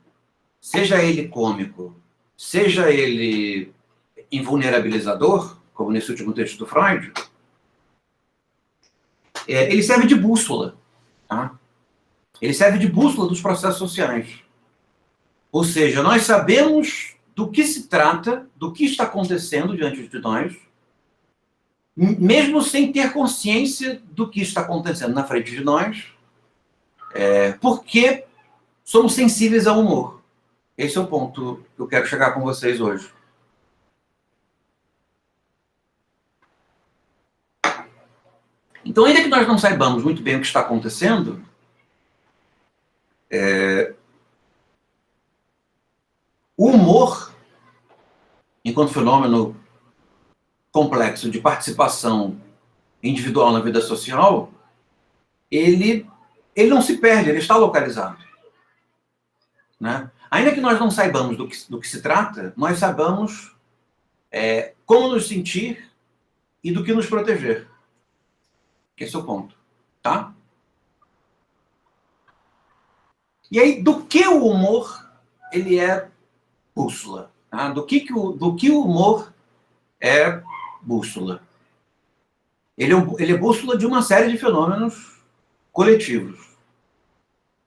seja ele cômico, seja ele invulnerabilizador, como nesse último texto do Freud, ele serve de bússola. Tá? Ele serve de bússola dos processos sociais. Ou seja, nós sabemos do que se trata, do que está acontecendo diante de nós, mesmo sem ter consciência do que está acontecendo na frente de nós, porque somos sensíveis ao humor. Esse é o ponto que eu quero chegar com vocês hoje. Então, ainda que nós não saibamos muito bem o que está acontecendo, o humor, enquanto fenômeno complexo de participação individual na vida social, ele não se perde, ele está localizado. Né? Ainda que nós não saibamos do que se trata, nós sabemos como nos sentir e do que nos proteger. Esse é o ponto. Tá? E aí, do que o humor ele é bússola? Tá? Do que o humor é bússola? Ele é bússola de uma série de fenômenos coletivos.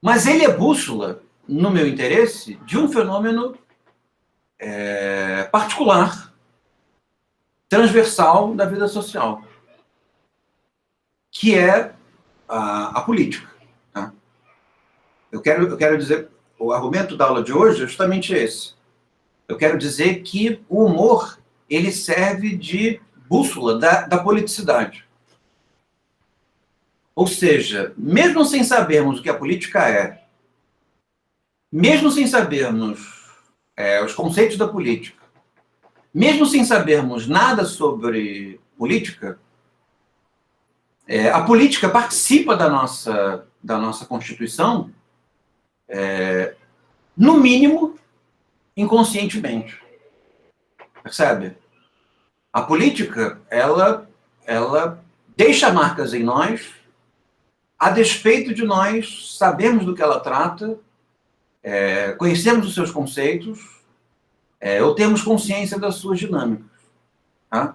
Mas ele é bússola, no meu interesse, de um fenômeno particular, transversal da vida social, que é a política. Tá? Eu quero dizer, o argumento da aula de hoje é justamente esse. Eu quero dizer que o humor ele serve de bússola da politicidade. Ou seja, mesmo sem sabermos o que a política é, mesmo sem sabermos os conceitos da política, mesmo sem sabermos nada sobre política, a política participa da nossa Constituição, no mínimo, inconscientemente. Percebe? A política, ela deixa marcas em nós, a despeito de nós sabermos do que ela trata, conhecemos os seus conceitos, ou temos consciência das suas dinâmicas. Tá?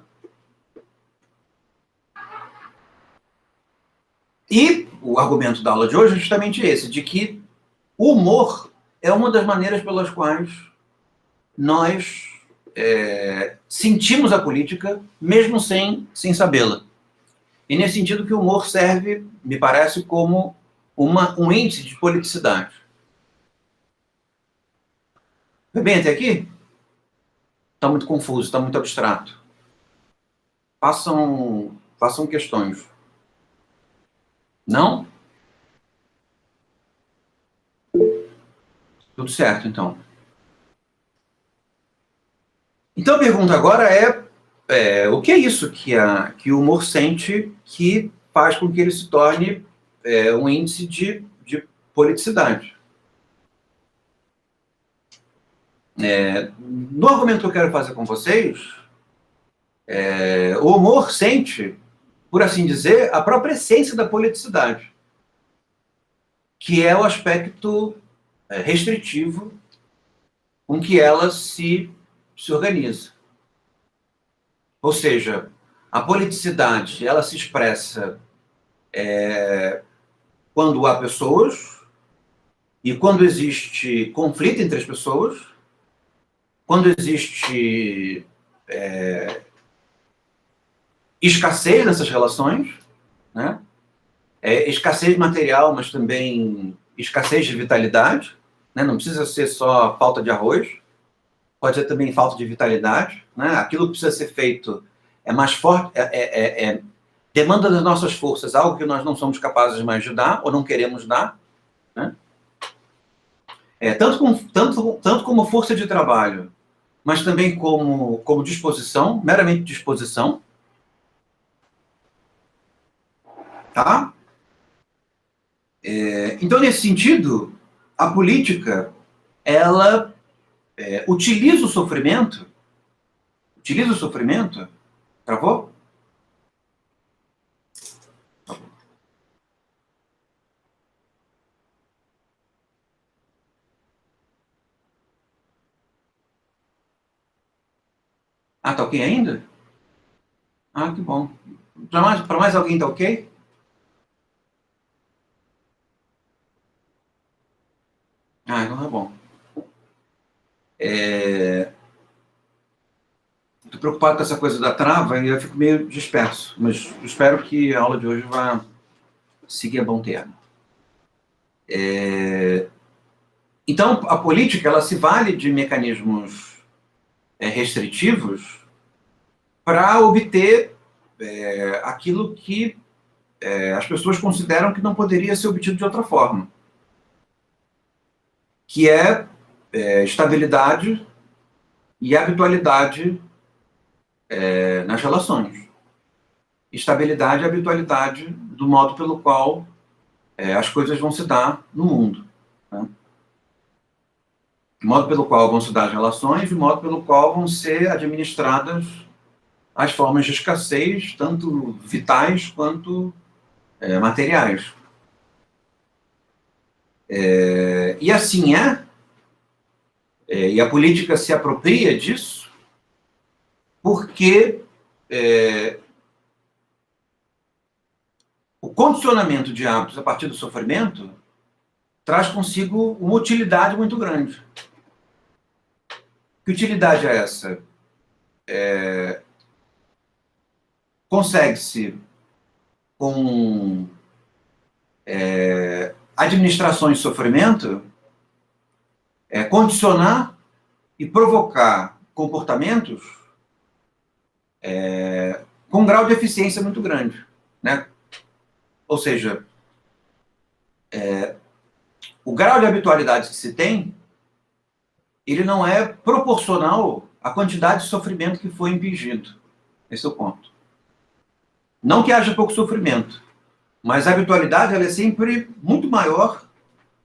E o argumento da aula de hoje é justamente esse, de que o humor é uma das maneiras pelas quais nós sentimos a política, mesmo sem sabê-la. E nesse sentido que o humor serve, me parece, como um índice de politicidade. Foi bem até aqui? Está muito confuso, está muito abstrato. Façam questões. Não? Tudo certo, então. Então a pergunta agora o que é isso que o humor sente que faz com que ele se torne um índice de politicidade? No argumento que eu quero fazer com vocês, o humor sente, por assim dizer, a própria essência da politicidade, que é o aspecto restritivo com que ela se organiza. Ou seja, a politicidade ela se expressa quando há pessoas e quando existe conflito entre as pessoas, quando existe escassez nessas relações, né? Escassez material, mas também escassez de vitalidade, né? Não precisa ser só falta de arroz, pode ser também falta de vitalidade, né? Aquilo que precisa ser feito é mais forte, demanda das nossas forças algo que nós não somos capazes mais de dar ou não queremos dar, né? Tanto como força de trabalho, mas também como disposição, meramente disposição. Tá? Então, nesse sentido, a política, ela utiliza o sofrimento. Utiliza o sofrimento. Travou? Ah, tá ok ainda? Ah, que bom. Para mais alguém tá ok? Ah, então tá bom. Estou preocupado com essa coisa da trava e eu fico meio disperso, mas espero que a aula de hoje vá seguir a bom termo. Então, a política, ela se vale de mecanismos restritivos para obter aquilo que as pessoas consideram que não poderia ser obtido de outra forma, que é estabilidade e habitualidade nas relações. Estabilidade e habitualidade do modo pelo qual as coisas vão se dar no mundo. Né? O modo pelo qual vão se dar as relações e o modo pelo qual vão ser administradas as formas de escassez, tanto vitais quanto materiais. E assim e a política se apropria disso porque o condicionamento de hábitos a partir do sofrimento traz consigo uma utilidade muito grande. Que utilidade é essa? Consegue-se, com administrações de sofrimento, condicionar e provocar comportamentos com um grau de eficiência muito grande. Né? Ou seja, o grau de habitualidade que se tem, ele não é proporcional à quantidade de sofrimento que foi impingido. Esse é o ponto. Não que haja pouco sofrimento, mas a habitualidade ela é sempre muito maior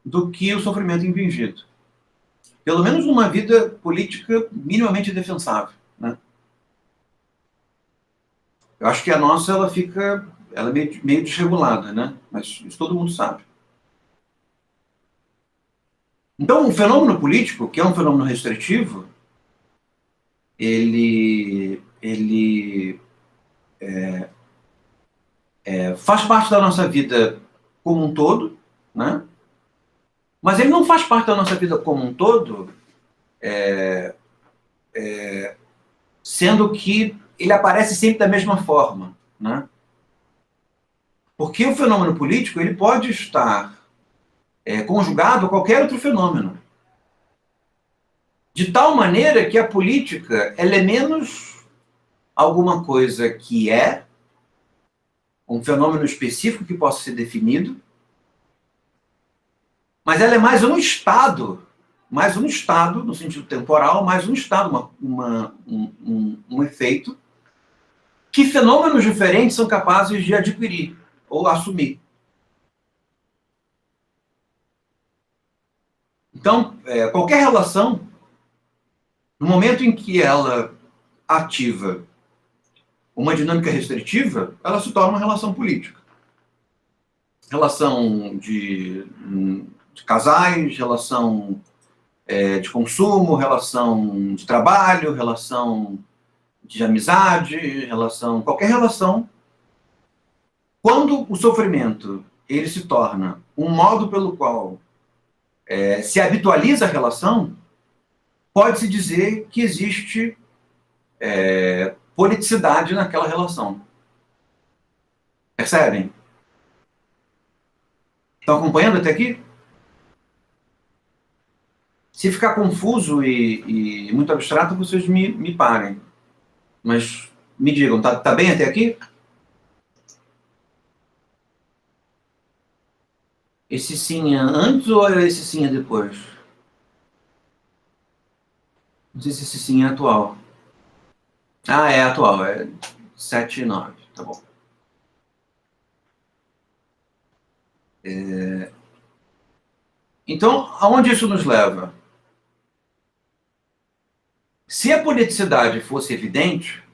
do que o sofrimento impingido. Pelo menos numa vida política minimamente defensável. Né? Eu acho que a nossa ela é meio desregulada, né? Mas isso todo mundo sabe. Então, o fenômeno político, que é um fenômeno restritivo, ele faz parte da nossa vida como um todo, né? Mas ele não faz parte da nossa vida como um todo, sendo que ele aparece sempre da mesma forma, né? Porque o fenômeno político ele pode estar conjugado a qualquer outro fenômeno. De tal maneira que a política ela é menos alguma coisa que é um fenômeno específico que possa ser definido, mas ela é mais um estado no sentido temporal, mais um estado, um efeito que fenômenos diferentes são capazes de adquirir ou assumir. Então, qualquer relação, no momento em que ela ativa uma dinâmica restritiva, ela se torna uma relação política. Relação de casais, relação de consumo, relação de trabalho, relação de amizade, qualquer relação. Quando o sofrimento ele se torna um modo pelo qual se habitualiza a relação, pode-se dizer que existe politicidade naquela relação. Percebem? Estão acompanhando até aqui? Se ficar confuso e muito abstrato, vocês me parem. Mas me digam, tá bem até aqui? Esse sim é antes ou esse sim é depois? Não sei se esse sim é atual. Ah, é atual, é 7 e 9, tá bom. Então, aonde isso nos leva? Se a politicidade fosse evidente,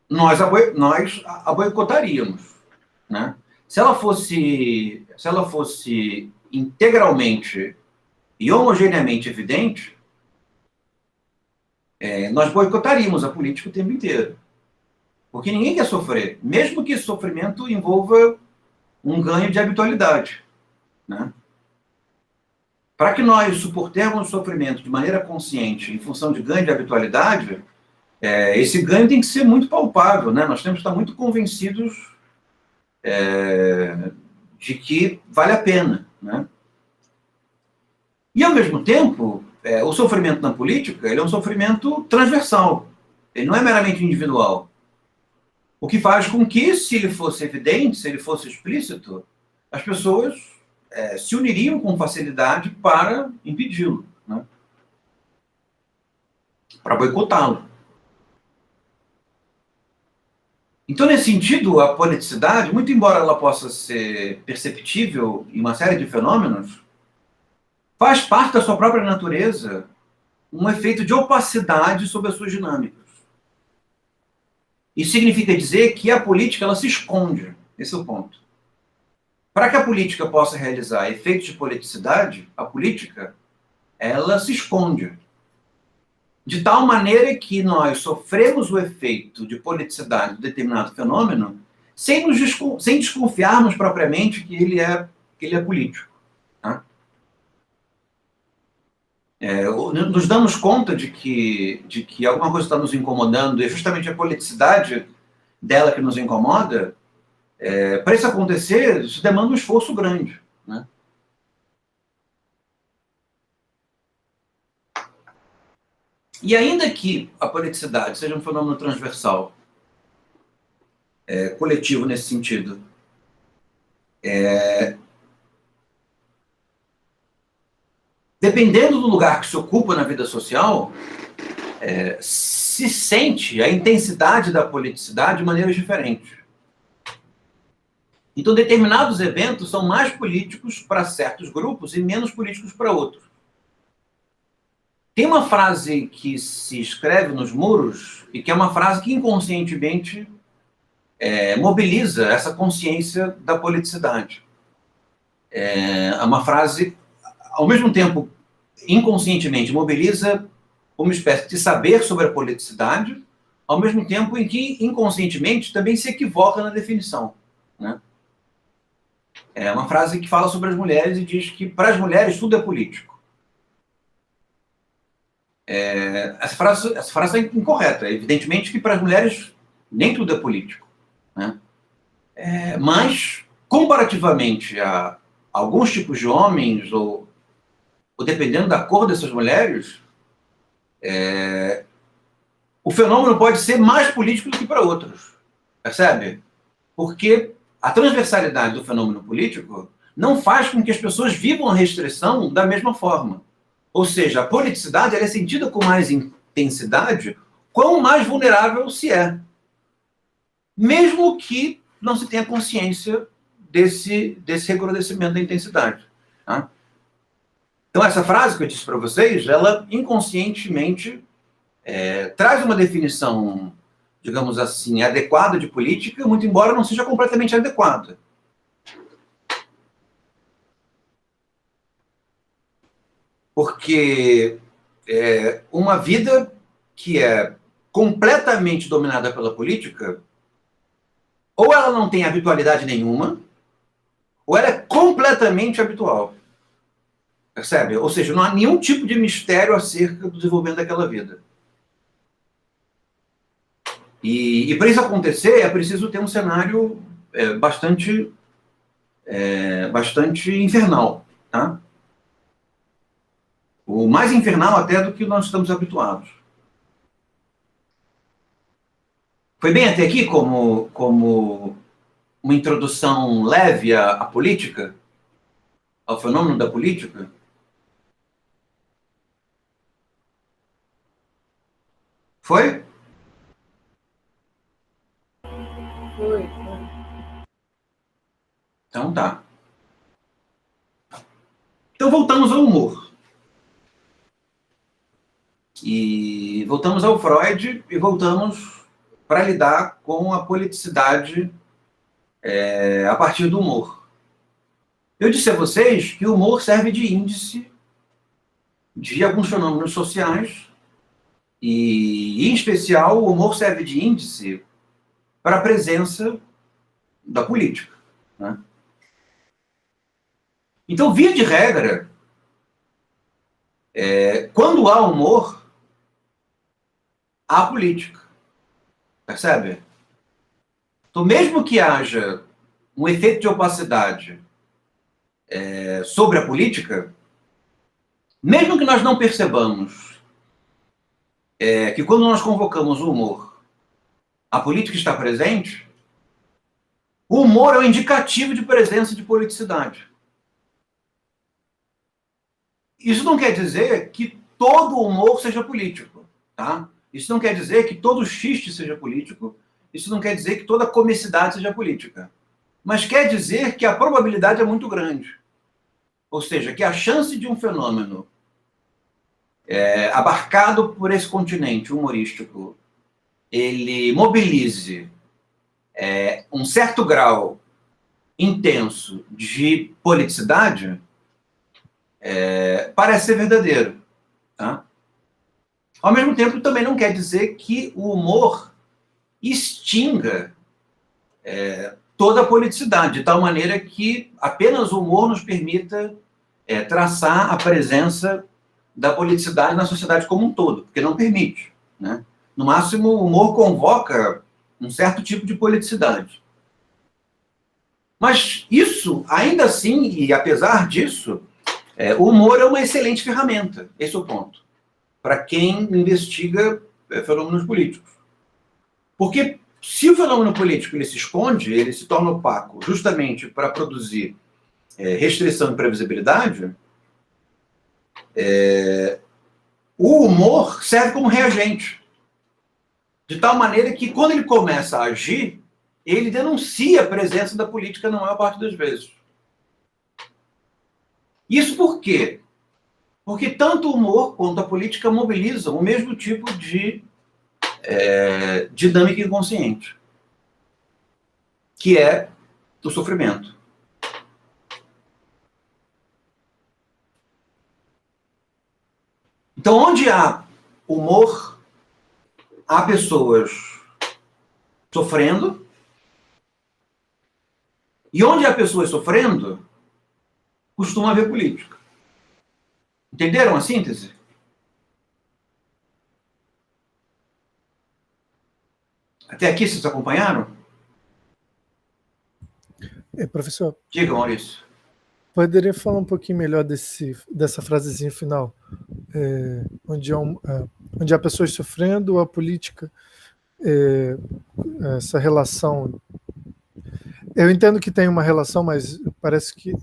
nós a boicotaríamos, né? Se ela fosse integralmente e homogeneamente evidente, nós boicotaríamos a política o tempo inteiro. Porque ninguém quer sofrer, mesmo que esse sofrimento envolva um ganho de habitualidade, né? Para que nós suportemos o sofrimento de maneira consciente em função de ganho de habitualidade, esse ganho tem que ser muito palpável, né? Nós temos que estar muito convencidos de que vale a pena, né? E, ao mesmo tempo, o sofrimento na política ele é um sofrimento transversal, ele não é meramente individual. O que faz com que, se ele fosse evidente, se ele fosse explícito, as pessoas se uniriam com facilidade para impedi-lo, né? Para boicotá-lo. Então, nesse sentido, a politicidade, muito embora ela possa ser perceptível em uma série de fenômenos, faz parte da sua própria natureza um efeito de opacidade sobre as suas dinâmicas. Isso significa dizer que a política ela se esconde. Esse é o ponto. Para que a política possa realizar efeitos de politicidade, a política ela se esconde. De tal maneira que nós sofremos o efeito de politicidade de determinado fenômeno sem desconfiarmos propriamente que ele é político. Tá? Nos damos conta de que alguma coisa está nos incomodando e é justamente a politicidade dela que nos incomoda. Para isso acontecer, isso demanda um esforço grande, né? E ainda que a politicidade seja um fenômeno transversal, coletivo nesse sentido, dependendo do lugar que se ocupa na vida social, se sente a intensidade da politicidade de maneiras diferentes. Então, determinados eventos são mais políticos para certos grupos e menos políticos para outros. Tem uma frase que se escreve nos muros e que é uma frase que inconscientemente mobiliza essa consciência da politicidade. É uma frase, ao mesmo tempo, inconscientemente mobiliza uma espécie de saber sobre a politicidade, ao mesmo tempo em que, inconscientemente, também se equivoca na definição, né? É uma frase que fala sobre as mulheres e diz que, para as mulheres, tudo é político. Essa frase é incorreta. Evidentemente que, para as mulheres, nem tudo é político, né? Mas, comparativamente a alguns tipos de homens, ou dependendo da cor dessas mulheres, o fenômeno pode ser mais político do que para outros. Percebe? Porque a transversalidade do fenômeno político não faz com que as pessoas vivam a restrição da mesma forma. Ou seja, a politicidade ela é sentida com mais intensidade quão mais vulnerável se é. Mesmo que não se tenha consciência desse recrudescimento da intensidade. Tá? Então, essa frase que eu disse para vocês, ela inconscientemente traz uma definição, digamos assim, adequada de política, muito embora não seja completamente adequada. Porque uma vida que é completamente dominada pela política, ou ela não tem habitualidade nenhuma, ou ela é completamente habitual. Percebe? Ou seja, não há nenhum tipo de mistério acerca do desenvolvimento daquela vida. E para isso acontecer, é preciso ter um cenário bastante infernal. Tá? O mais infernal até do que nós estamos habituados. Foi bem até aqui como uma introdução leve à política, ao fenômeno da política? Foi? Foi. Então tá. Então voltamos ao humor. E voltamos ao Freud e voltamos para lidar com a politicidade a partir do humor. Eu disse a vocês que o humor serve de índice de alguns fenômenos sociais e, em especial, o humor serve de índice para a presença da política, né? Então, via de regra, quando há humor, há política. Percebe? Então, mesmo que haja um efeito de opacidade sobre a política, mesmo que nós não percebamos que quando nós convocamos o humor, a política está presente, o humor é um indicativo de presença de politicidade. Isso não quer dizer que todo humor seja político, tá? Isso não quer dizer que todo xiste seja político, isso não quer dizer que toda comicidade seja política. Mas quer dizer que a probabilidade é muito grande. Ou seja, que a chance de um fenômeno abarcado por esse continente humorístico, ele mobilize um certo grau intenso de politicidade, parece ser verdadeiro, tá? Ao mesmo tempo, também não quer dizer que o humor extinga toda a politicidade, de tal maneira que apenas o humor nos permita traçar a presença da politicidade na sociedade como um todo, porque não permite, né? No máximo, o humor convoca um certo tipo de politicidade. Mas isso, ainda assim, e apesar disso, o humor é uma excelente ferramenta, esse é o ponto, para quem investiga fenômenos políticos. Porque se o fenômeno político ele se esconde, ele se torna opaco justamente para produzir restrição e previsibilidade, o humor serve como reagente. De tal maneira que, quando ele começa a agir, ele denuncia a presença da política na maior parte das vezes. Isso por quê? Porque tanto o humor quanto a política mobilizam o mesmo tipo de dinâmica inconsciente, que é o sofrimento. Então, onde há humor, há pessoas sofrendo, e onde há pessoas sofrendo, costuma haver política. Entenderam a síntese? Até aqui vocês acompanharam? Professor, Diga, Maurício. poderia falar um pouquinho melhor dessa frasezinha final? Onde há pessoas sofrendo, a política, essa relação. Eu entendo que tem uma relação, mas parece que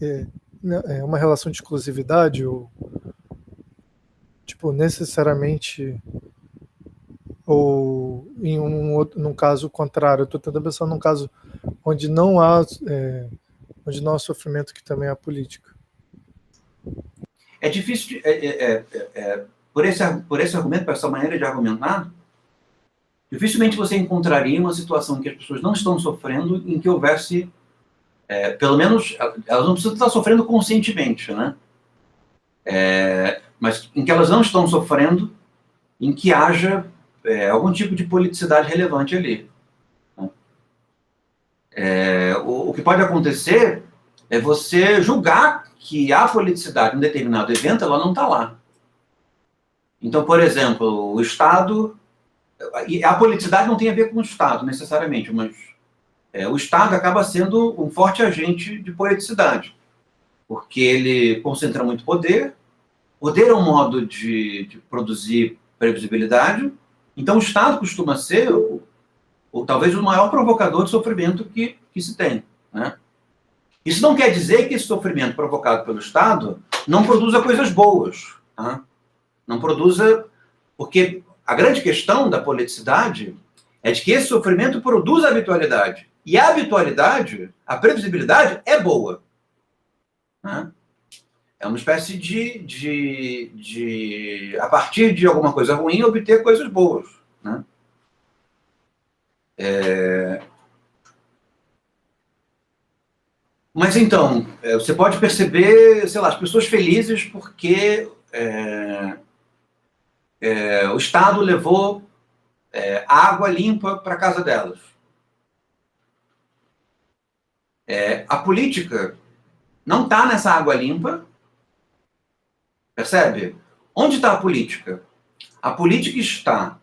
é uma relação de exclusividade, ou tipo, necessariamente, ou em num caso contrário. Eu estou tentando pensar num caso onde não há sofrimento, que também há política. É difícil, por esse argumento, por essa maneira de argumentar, dificilmente você encontraria uma situação em que as pessoas não estão sofrendo, em que houvesse, pelo menos, elas não precisam estar sofrendo conscientemente, né? Mas em que elas não estão sofrendo, em que haja algum tipo de politicidade relevante ali. Né? O que pode acontecer é você julgar que a politicidade em um determinado evento, ela não está lá. Então, por exemplo, o Estado... E a politicidade não tem a ver com o Estado, necessariamente, mas o Estado acaba sendo um forte agente de politicidade, porque ele concentra muito poder. Poder é um modo de produzir previsibilidade. Então, o Estado costuma ser, ou talvez, o maior provocador de sofrimento que se tem, né? Isso não quer dizer que esse sofrimento provocado pelo Estado não produza coisas boas, tá? Não produza... Porque a grande questão da politicidade é de que esse sofrimento produz habitualidade. E a habitualidade, a previsibilidade é boa. Né? É uma espécie de, a partir de alguma coisa ruim, obter coisas boas. Né? Mas então, você pode perceber, sei lá, as pessoas felizes porque o Estado levou água limpa para a casa delas. A política não está nessa água limpa, percebe? Onde está a política? A política está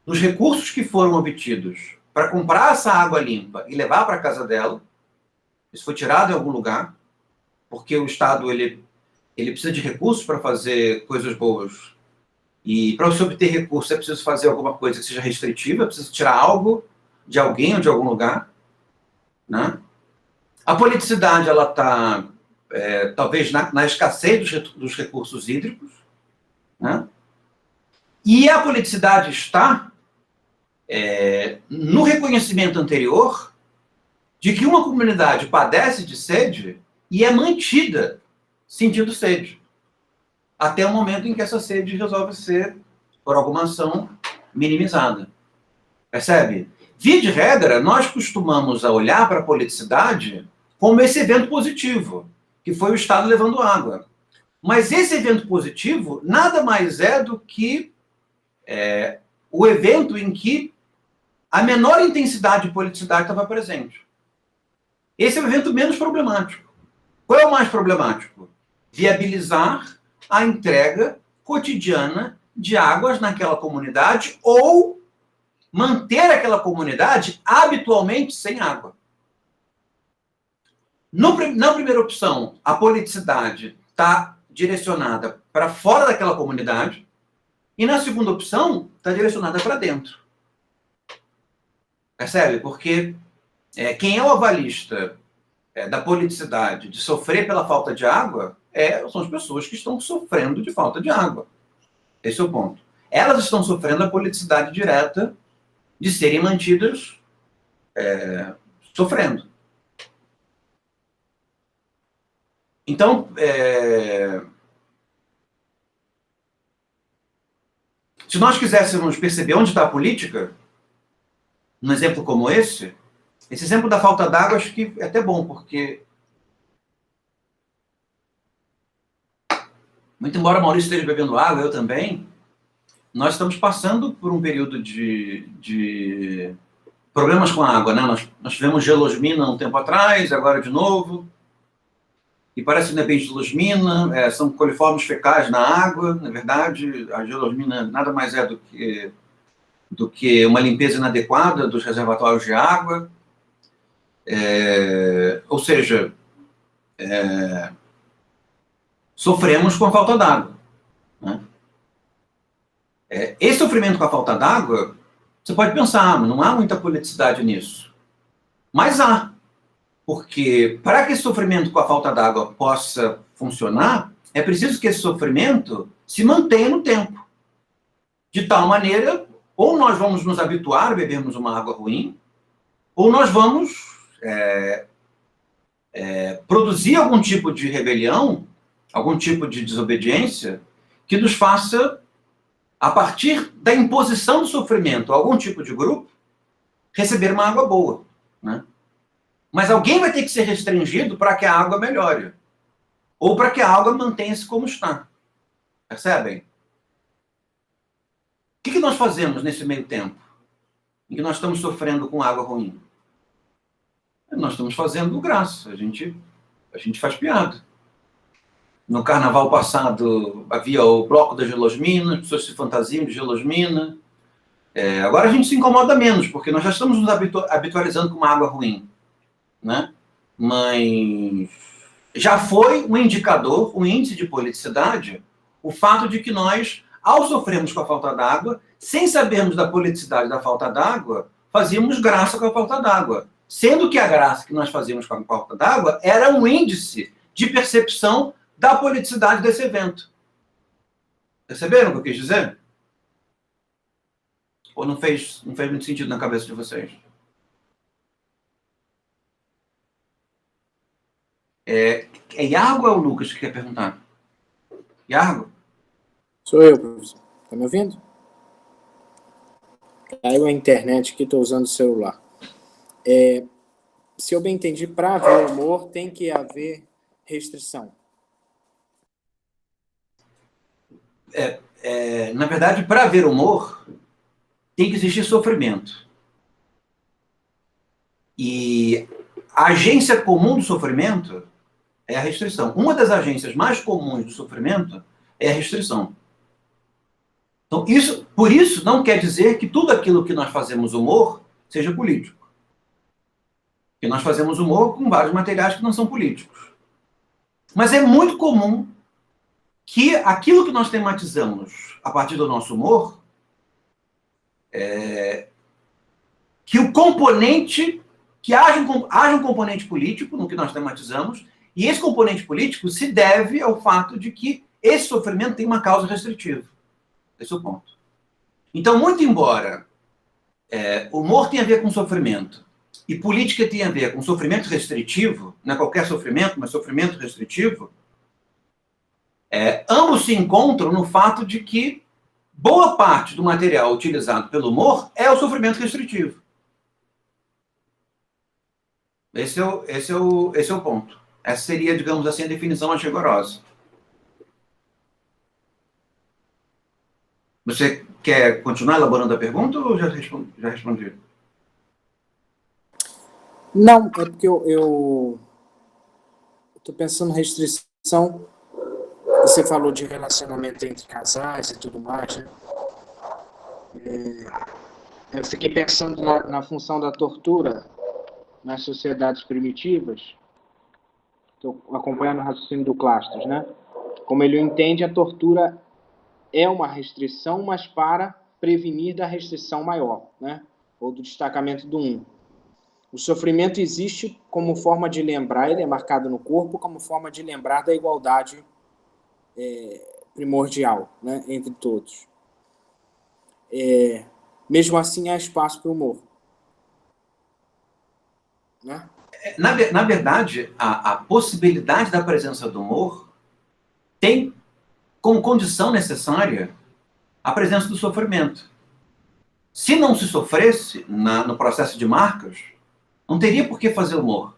nos recursos que foram obtidos para comprar essa água limpa e levar para a casa dela. Isso foi tirado em algum lugar, porque o Estado ele precisa de recursos para fazer coisas boas. E para você obter recursos, é preciso fazer alguma coisa que seja restritiva, é preciso tirar algo de alguém ou de algum lugar. Né? A politicidade ela está, talvez, na escassez dos recursos hídricos. Né? E a politicidade está no reconhecimento anterior de que uma comunidade padece de sede e é mantida sentindo sede, até o momento em que essa sede resolve ser, por alguma ação, minimizada. Percebe? Via de regra, nós costumamos olhar para a politicidade como esse evento positivo, que foi o Estado levando água. Mas esse evento positivo nada mais é do que o evento em que a menor intensidade de politicidade estava presente. Esse é o evento menos problemático. Qual é o mais problemático? Viabilizar a entrega cotidiana de águas naquela comunidade ou manter aquela comunidade habitualmente sem água. Na primeira opção, a politicidade está direcionada para fora daquela comunidade e na segunda opção está direcionada para dentro. Percebe? Porque quem é o avalista da politicidade de sofrer pela falta de água são as pessoas que estão sofrendo de falta de água. Esse é o ponto. Elas estão sofrendo a politicidade direta de serem mantidas sofrendo. Então, se nós quiséssemos perceber onde está a política, num exemplo como esse exemplo da falta d'água acho que é até bom, porque muito embora Maurício esteja bebendo água, eu também, nós estamos passando por um período de problemas com a água, né? Nós tivemos gelosmina um tempo atrás, agora de novo, e parece que não é bem gelosmina, são coliformes fecais na água, na verdade, a gelosmina nada mais é do que uma limpeza inadequada dos reservatórios de água, ou seja, sofremos com a falta d'água. Né? Esse sofrimento com a falta d'água, você pode pensar, não há muita politicidade nisso. Mas há. Porque para que esse sofrimento com a falta d'água possa funcionar, é preciso que esse sofrimento se mantenha no tempo. De tal maneira, ou nós vamos nos habituar a bebermos uma água ruim, ou nós vamos produzir algum tipo de rebelião, algum tipo de desobediência, que nos faça, a partir da imposição do sofrimento a algum tipo de grupo, receber uma água boa. Né? Mas alguém vai ter que ser restringido para que a água melhore. Ou para que a água mantenha-se como está. Percebem? O que nós fazemos nesse meio tempo? Em que nós estamos sofrendo com água ruim? Nós estamos fazendo graça. A gente faz piada. No carnaval passado havia o bloco da gelosmina, as pessoas se fantasiam de gelosmina. Agora a gente se incomoda menos, porque nós já estamos nos habitualizando com uma água ruim. Né? Mas já foi um indicador, um índice de politicidade, o fato de que nós, ao sofrermos com a falta d'água, sem sabermos da politicidade da falta d'água, fazíamos graça com a falta d'água. Sendo que a graça que nós fazíamos com a falta d'água era um índice de percepção da politicidade desse evento. Perceberam o que eu quis dizer? Ou não fez muito sentido na cabeça de vocês? É Iago ou é o Lucas que quer perguntar? Iago? Sou eu, professor. Tá me ouvindo? Caiu a internet aqui, estou usando o celular. Se eu bem entendi, para haver humor tem que haver restrição. Na verdade, para haver humor, tem que existir sofrimento. E a agência comum do sofrimento é a restrição. Uma das agências mais comuns do sofrimento é a restrição. Então, por isso, não quer dizer que tudo aquilo que nós fazemos humor seja político. Porque nós fazemos humor com vários materiais que não são políticos. Mas é muito comum que aquilo que nós tematizamos a partir do nosso humor, que o componente, que haja um componente político no que nós tematizamos, e esse componente político se deve ao fato de que esse sofrimento tem uma causa restritiva. Esse é o ponto. Então, muito embora humor tenha a ver com sofrimento e política tenha a ver com sofrimento restritivo, não é qualquer sofrimento, mas sofrimento restritivo, ambos se encontram no fato de que boa parte do material utilizado pelo humor é o sofrimento restritivo. Esse é o ponto. Essa seria, digamos assim, a definição mais rigorosa. Você quer continuar elaborando a pergunta ou já respondi? Não, é porque eu estou pensando em restrição. Você falou de relacionamento entre casais e tudo mais, né? Eu fiquei pensando na função da tortura nas sociedades primitivas. Estou acompanhando o raciocínio do Clastres, né? Como ele entende, a tortura é uma restrição, mas para prevenir da restrição maior, né? Ou do destacamento do um. O sofrimento existe como forma de lembrar, ele é marcado no corpo como forma de lembrar da igualdade primordial, né, entre todos. Mesmo assim, há espaço para o humor. Né? Na verdade, a possibilidade da presença do humor tem como condição necessária a presença do sofrimento. Se não se sofresse no processo de Marcos, não teria por que fazer humor.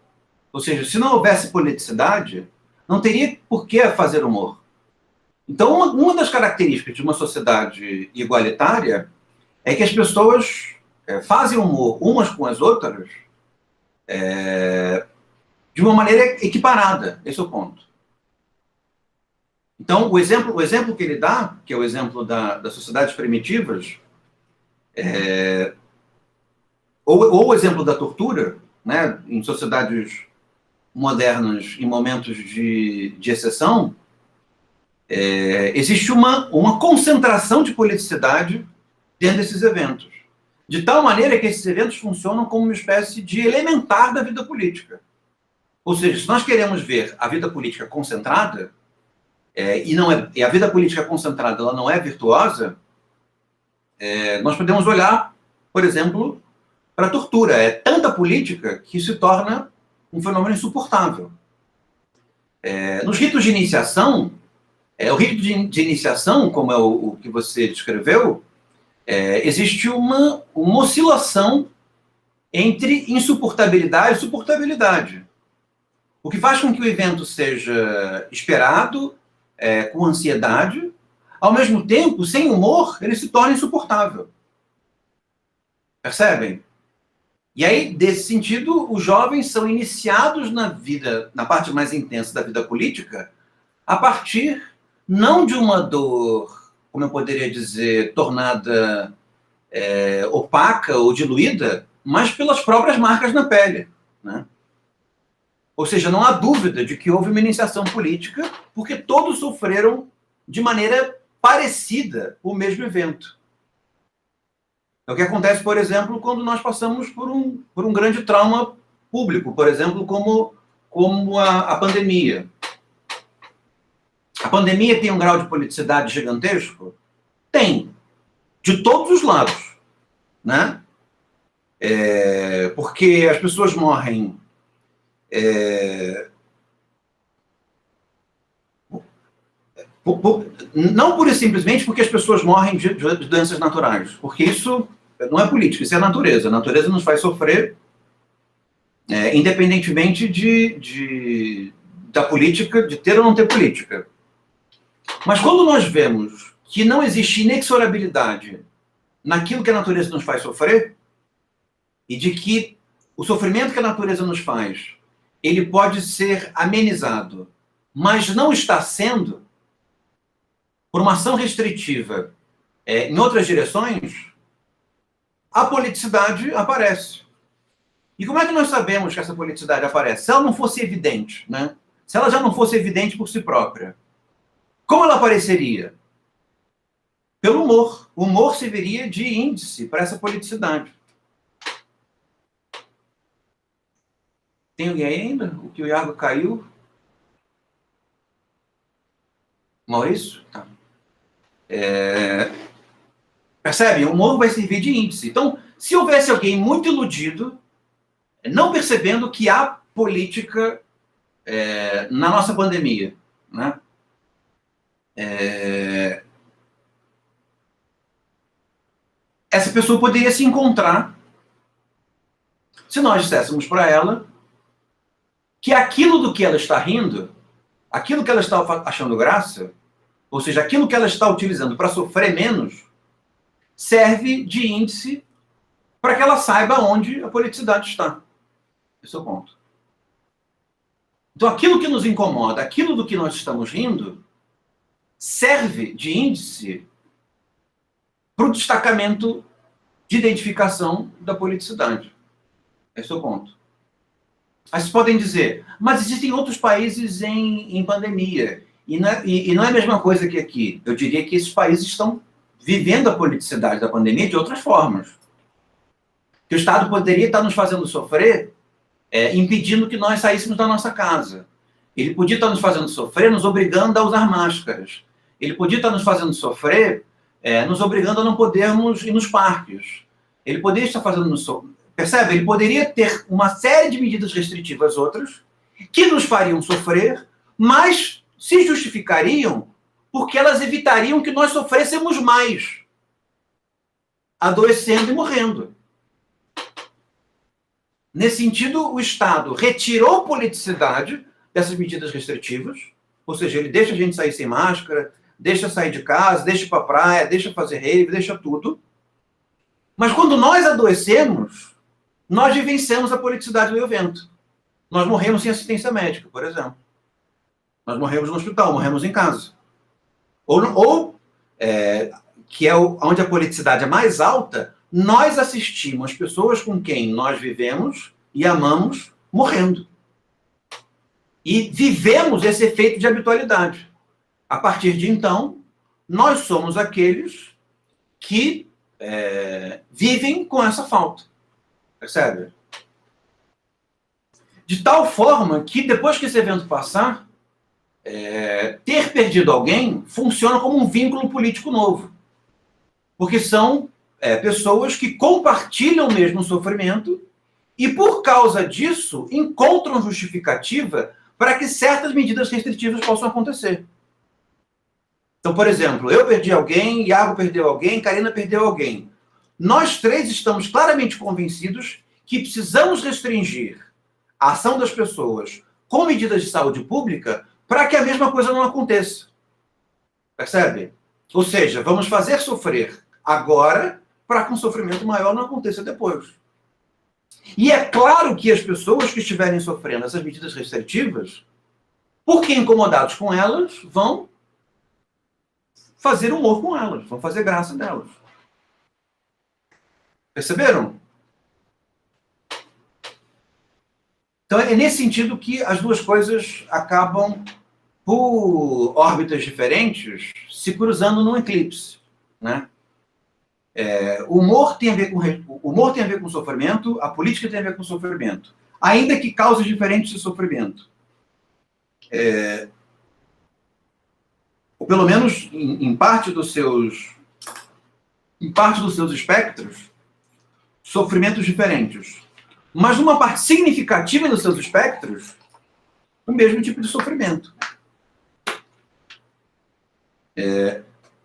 Ou seja, se não houvesse politicidade, não teria por que fazer humor. Então, uma das características de uma sociedade igualitária é que as pessoas fazem humor umas com as outras de uma maneira equiparada. Esse é o ponto. Então, o exemplo que ele dá, que é o exemplo das sociedades primitivas, ou o exemplo da tortura, né, em sociedades modernas, em momentos de exceção, existe uma concentração de politicidade dentro desses eventos. De tal maneira que esses eventos funcionam como uma espécie de elementar da vida política. Ou seja, se nós queremos ver a vida política concentrada, e a vida política concentrada ela não é virtuosa, nós podemos olhar, por exemplo, para a tortura. É tanta política que se torna um fenômeno insuportável. Nos ritos de iniciação, o rito de iniciação, como é o que você descreveu, existe uma oscilação entre insuportabilidade e suportabilidade. O que faz com que o evento seja esperado, com ansiedade, ao mesmo tempo, sem humor, ele se torna insuportável. Percebem? E aí, desse sentido, os jovens são iniciados na parte mais intensa da vida política, a partir não de uma dor, como eu poderia dizer, tornada opaca ou diluída, mas pelas próprias marcas na pele, né? Ou seja, não há dúvida de que houve uma iniciação política, porque todos sofreram de maneira parecida o mesmo evento. É o que acontece, por exemplo, quando nós passamos por um grande trauma público, por exemplo, como a pandemia. A pandemia tem um grau de politicidade gigantesco? Tem. De todos os lados. Né? Porque as pessoas morrem Não pura e simplesmente porque as pessoas morrem de doenças naturais, porque isso não é política, isso é a natureza. A natureza nos faz sofrer, independentemente da política, de ter ou não ter política. Mas quando nós vemos que não existe inexorabilidade naquilo que a natureza nos faz sofrer, e de que o sofrimento que a natureza nos faz, ele pode ser amenizado, mas não está sendo, por uma ação restritiva em outras direções, a politicidade aparece. E como é que nós sabemos que essa politicidade aparece? Se ela não fosse evidente, né? Se ela já não fosse evidente por si própria, como ela apareceria? Pelo humor. O humor serviria de índice para essa politicidade. Tem alguém ainda? O que o Iago caiu? Maurício? Tá. Percebe? O humor vai servir de índice. Então, se houvesse alguém muito iludido, não percebendo que há política na nossa pandemia, né? Essa pessoa poderia se encontrar se nós disséssemos para ela que aquilo do que ela está rindo, aquilo que ela está achando graça, ou seja, aquilo que ela está utilizando para sofrer menos, serve de índice para que ela saiba onde a politicidade está. Esse é o ponto. Então, aquilo que nos incomoda, aquilo do que nós estamos rindo, serve de índice para o destacamento de identificação da politicidade. Esse é o ponto. Aí vocês podem dizer, mas existem outros países em pandemia, e não é a mesma coisa que aqui. Eu diria que esses países estão vivendo a politicidade da pandemia de outras formas. Que o Estado poderia estar nos fazendo sofrer, impedindo que nós saíssemos da nossa casa. Ele podia estar nos fazendo sofrer, nos obrigando a usar máscaras. Ele podia estar nos fazendo sofrer, nos obrigando a não podermos ir nos parques. Ele poderia estar fazendo percebe? Ele poderia ter uma série de medidas restritivas outras que nos fariam sofrer, mas se justificariam porque elas evitariam que nós sofrêssemos mais, adoecendo e morrendo. Nesse sentido, o Estado retirou politicidade dessas medidas restritivas, ou seja, ele deixa a gente sair sem máscara, deixa sair de casa, deixa ir para a praia, deixa fazer rave, deixa tudo. Mas quando nós adoecemos, nós vivenciamos a politicidade do evento. Nós morremos sem assistência médica, por exemplo. Nós morremos no hospital, morremos em casa. Ou que é onde a politicidade é mais alta, nós assistimos as pessoas com quem nós vivemos e amamos morrendo. E vivemos esse efeito de habitualidade. A partir de então, nós somos aqueles que vivem com essa falta. Percebe? De tal forma que, depois que esse evento passar, ter perdido alguém funciona como um vínculo político novo. Porque são pessoas que compartilham o mesmo sofrimento e, por causa disso, encontram justificativa para que certas medidas restritivas possam acontecer. Então, por exemplo, eu perdi alguém, Iago perdeu alguém, Karina perdeu alguém. Nós três estamos claramente convencidos que precisamos restringir a ação das pessoas com medidas de saúde pública para que a mesma coisa não aconteça. Percebe? Ou seja, vamos fazer sofrer agora para que um sofrimento maior não aconteça depois. E é claro que as pessoas que estiverem sofrendo essas medidas restritivas, porque incomodados com elas, vão fazer humor com elas, vão fazer graça delas. Perceberam? Então, é nesse sentido que as duas coisas acabam, por órbitas diferentes, se cruzando num eclipse, né? O humor tem a ver com sofrimento, a política tem a ver com sofrimento, ainda que causas diferentes de sofrimento. Ou pelo menos em parte dos seus espectros, sofrimentos diferentes. Mas numa parte significativa dos seus espectros, o mesmo tipo de sofrimento.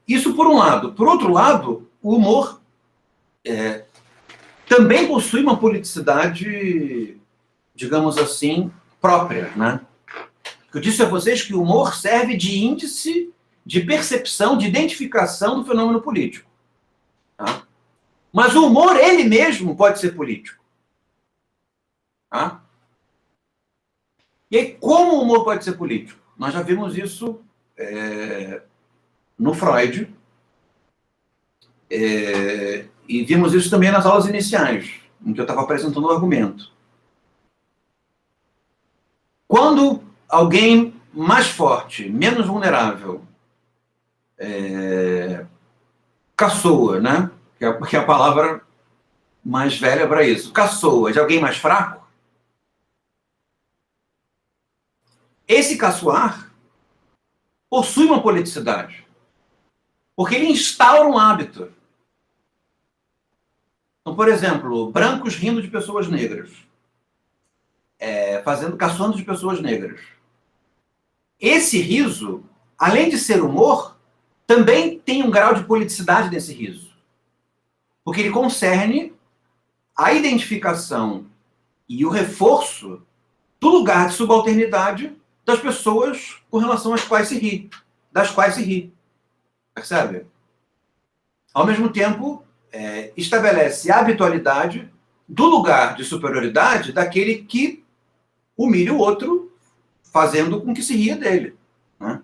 Isso por um lado. Por outro lado, o humor também possui uma politicidade, digamos assim, própria, né? Eu disse a vocês que o humor serve de índice de percepção, de identificação do fenômeno político. Tá? Mas o humor, ele mesmo, pode ser político. Tá? E aí, como o humor pode ser político? Nós já vimos isso no Freud, e vimos isso também nas aulas iniciais, em que eu estava apresentando o argumento. Quando alguém mais forte, menos vulnerável, caçoa, né? Que é a palavra mais velha para isso, caçoa de alguém mais fraco, esse caçoar possui uma politicidade, porque ele instaura um hábito. Então, por exemplo, brancos rindo de pessoas negras, caçoando de pessoas negras. Esse riso, além de ser humor, também tem um grau de politicidade nesse riso. Porque ele concerne a identificação e o reforço do lugar de subalternidade das pessoas com relação às quais se ri, das quais se ri. Percebe? Ao mesmo tempo, estabelece a habitualidade do lugar de superioridade daquele que humilha o outro, fazendo com que se ria dele. Né?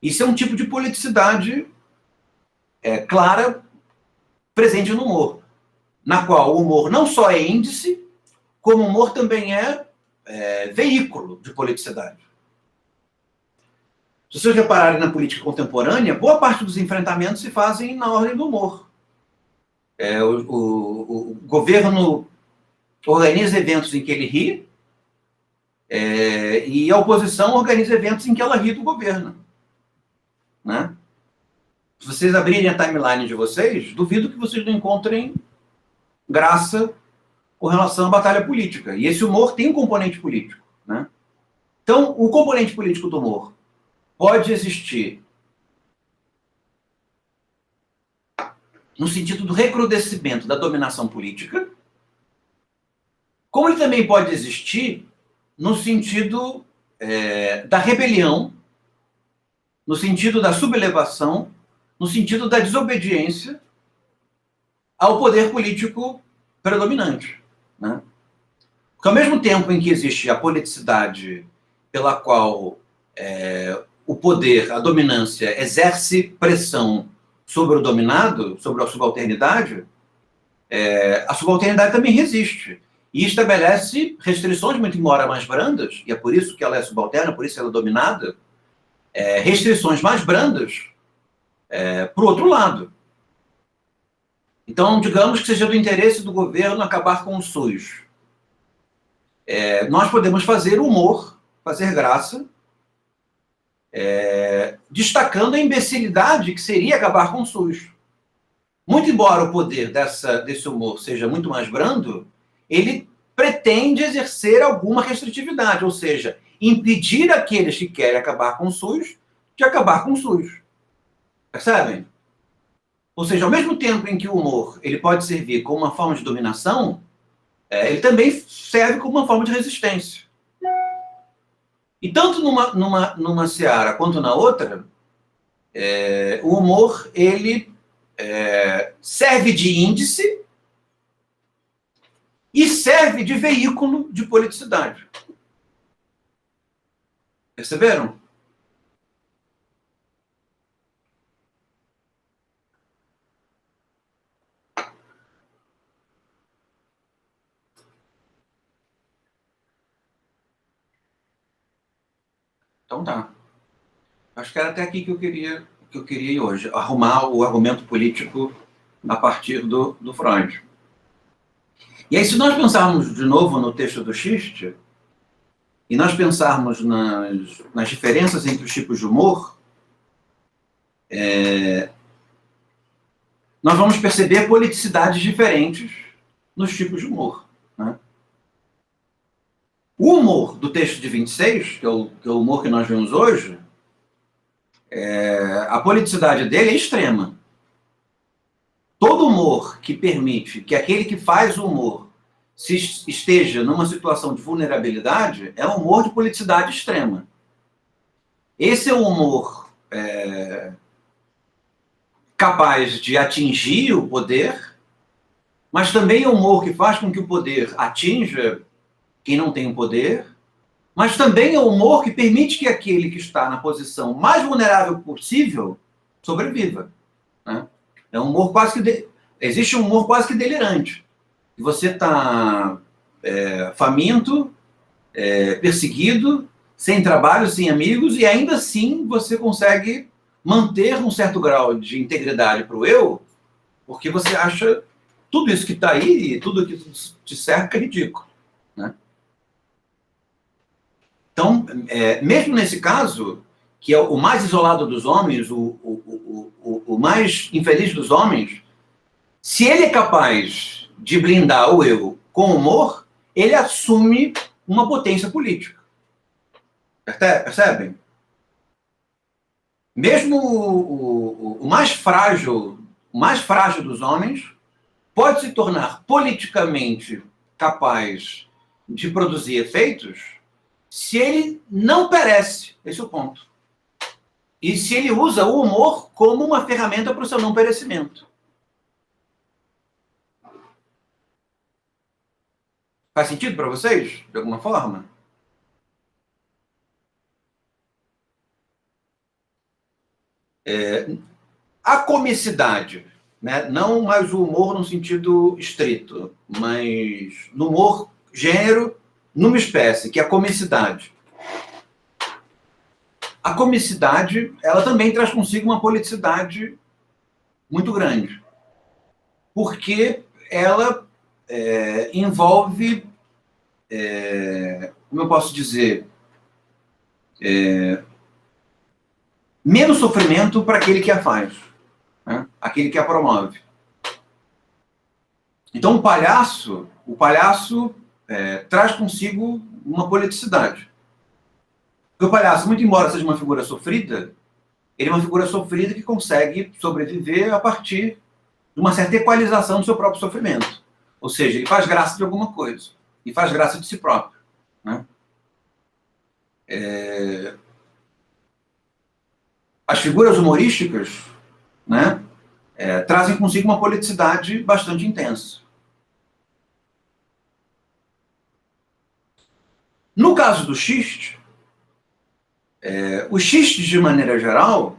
Isso é um tipo de politicidade clara, presente no humor, na qual o humor não só é índice, como o humor também é veículo de politicidade. Se vocês repararem na política contemporânea, boa parte dos enfrentamentos se fazem na ordem do humor. O governo organiza eventos em que ele ri, e a oposição organiza eventos em que ela ri do governo. Né? Se vocês abrirem a timeline de vocês, duvido que vocês não encontrem graça com relação à batalha política. E esse humor tem um componente político. Né? Então, o componente político do humor pode existir no sentido do recrudescimento da dominação política, como ele também pode existir no sentido da rebelião, no sentido da sublevação, no sentido da desobediência ao poder político predominante. Né? Porque ao mesmo tempo em que existe a politicidade pela qual o poder, a dominância, exerce pressão sobre o dominado, sobre a subalternidade também resiste. E estabelece restrições, muito embora mais brandas, e é por isso que ela é subalterna, por isso ela é dominada, restrições mais brandas para o outro lado. Então, digamos que seja do interesse do governo acabar com o SUS. Nós podemos fazer humor, fazer graça, destacando a imbecilidade que seria acabar com o SUS. Muito embora o poder desse humor seja muito mais brando, ele pretende exercer alguma restritividade, ou seja, impedir aqueles que querem acabar com o SUS de acabar com o SUS. Percebem? Ou seja, ao mesmo tempo em que o humor ele pode servir como uma forma de dominação, ele também serve como uma forma de resistência. E tanto numa seara quanto na outra, o humor ele serve de índice e serve de veículo de politicidade. Perceberam? Então tá. Acho que era até aqui que eu queria ir hoje. Arrumar o argumento político a partir do Freud. E aí, se nós pensarmos de novo no texto do Schist, e nós pensarmos nas diferenças entre os tipos de humor, nós vamos perceber politicidades diferentes nos tipos de humor. Né? O humor do texto de 26, que é o humor que nós vemos hoje, a politicidade dele é extrema. Todo humor que permite que aquele que faz o humor esteja numa situação de vulnerabilidade é um humor de politicidade extrema. Esse é o humor capaz de atingir o poder, mas também é o humor que faz com que o poder atinja quem não tem o poder, mas também é o humor que permite que aquele que está na posição mais vulnerável possível sobreviva. Né? É um humor quase que... Existe um humor quase que delirante. Você está faminto, perseguido, sem trabalho, sem amigos, e ainda assim você consegue manter um certo grau de integridade para o eu, porque você acha tudo isso que está aí, tudo que te cerca é ridículo. Né? Então, mesmo nesse caso, que é o mais isolado dos homens, o mais infeliz dos homens, se ele é capaz de blindar o eu com humor, ele assume uma potência política. Percebem? Mesmo o mais frágil dos homens pode se tornar politicamente capaz de produzir efeitos se ele não perece. Esse é o ponto. E se ele usa o humor como uma ferramenta para o seu não perecimento. Faz sentido para vocês, de alguma forma? A comicidade, né? Não mais o humor no sentido estrito, mas no humor gênero, numa espécie, que é a comicidade. A comicidade, ela também traz consigo uma politicidade muito grande, porque ela envolve, como eu posso dizer, menos sofrimento para aquele que a faz, né? Aquele que a promove. Então, o palhaço traz consigo uma politicidade. Porque o palhaço, muito embora seja uma figura sofrida, ele é uma figura sofrida que consegue sobreviver a partir de uma certa equalização do seu próprio sofrimento. Ou seja, ele faz graça de alguma coisa. E faz graça de si próprio. Né? As figuras humorísticas, né, trazem consigo uma politicidade bastante intensa. No caso do xiste, os xistes, de maneira geral,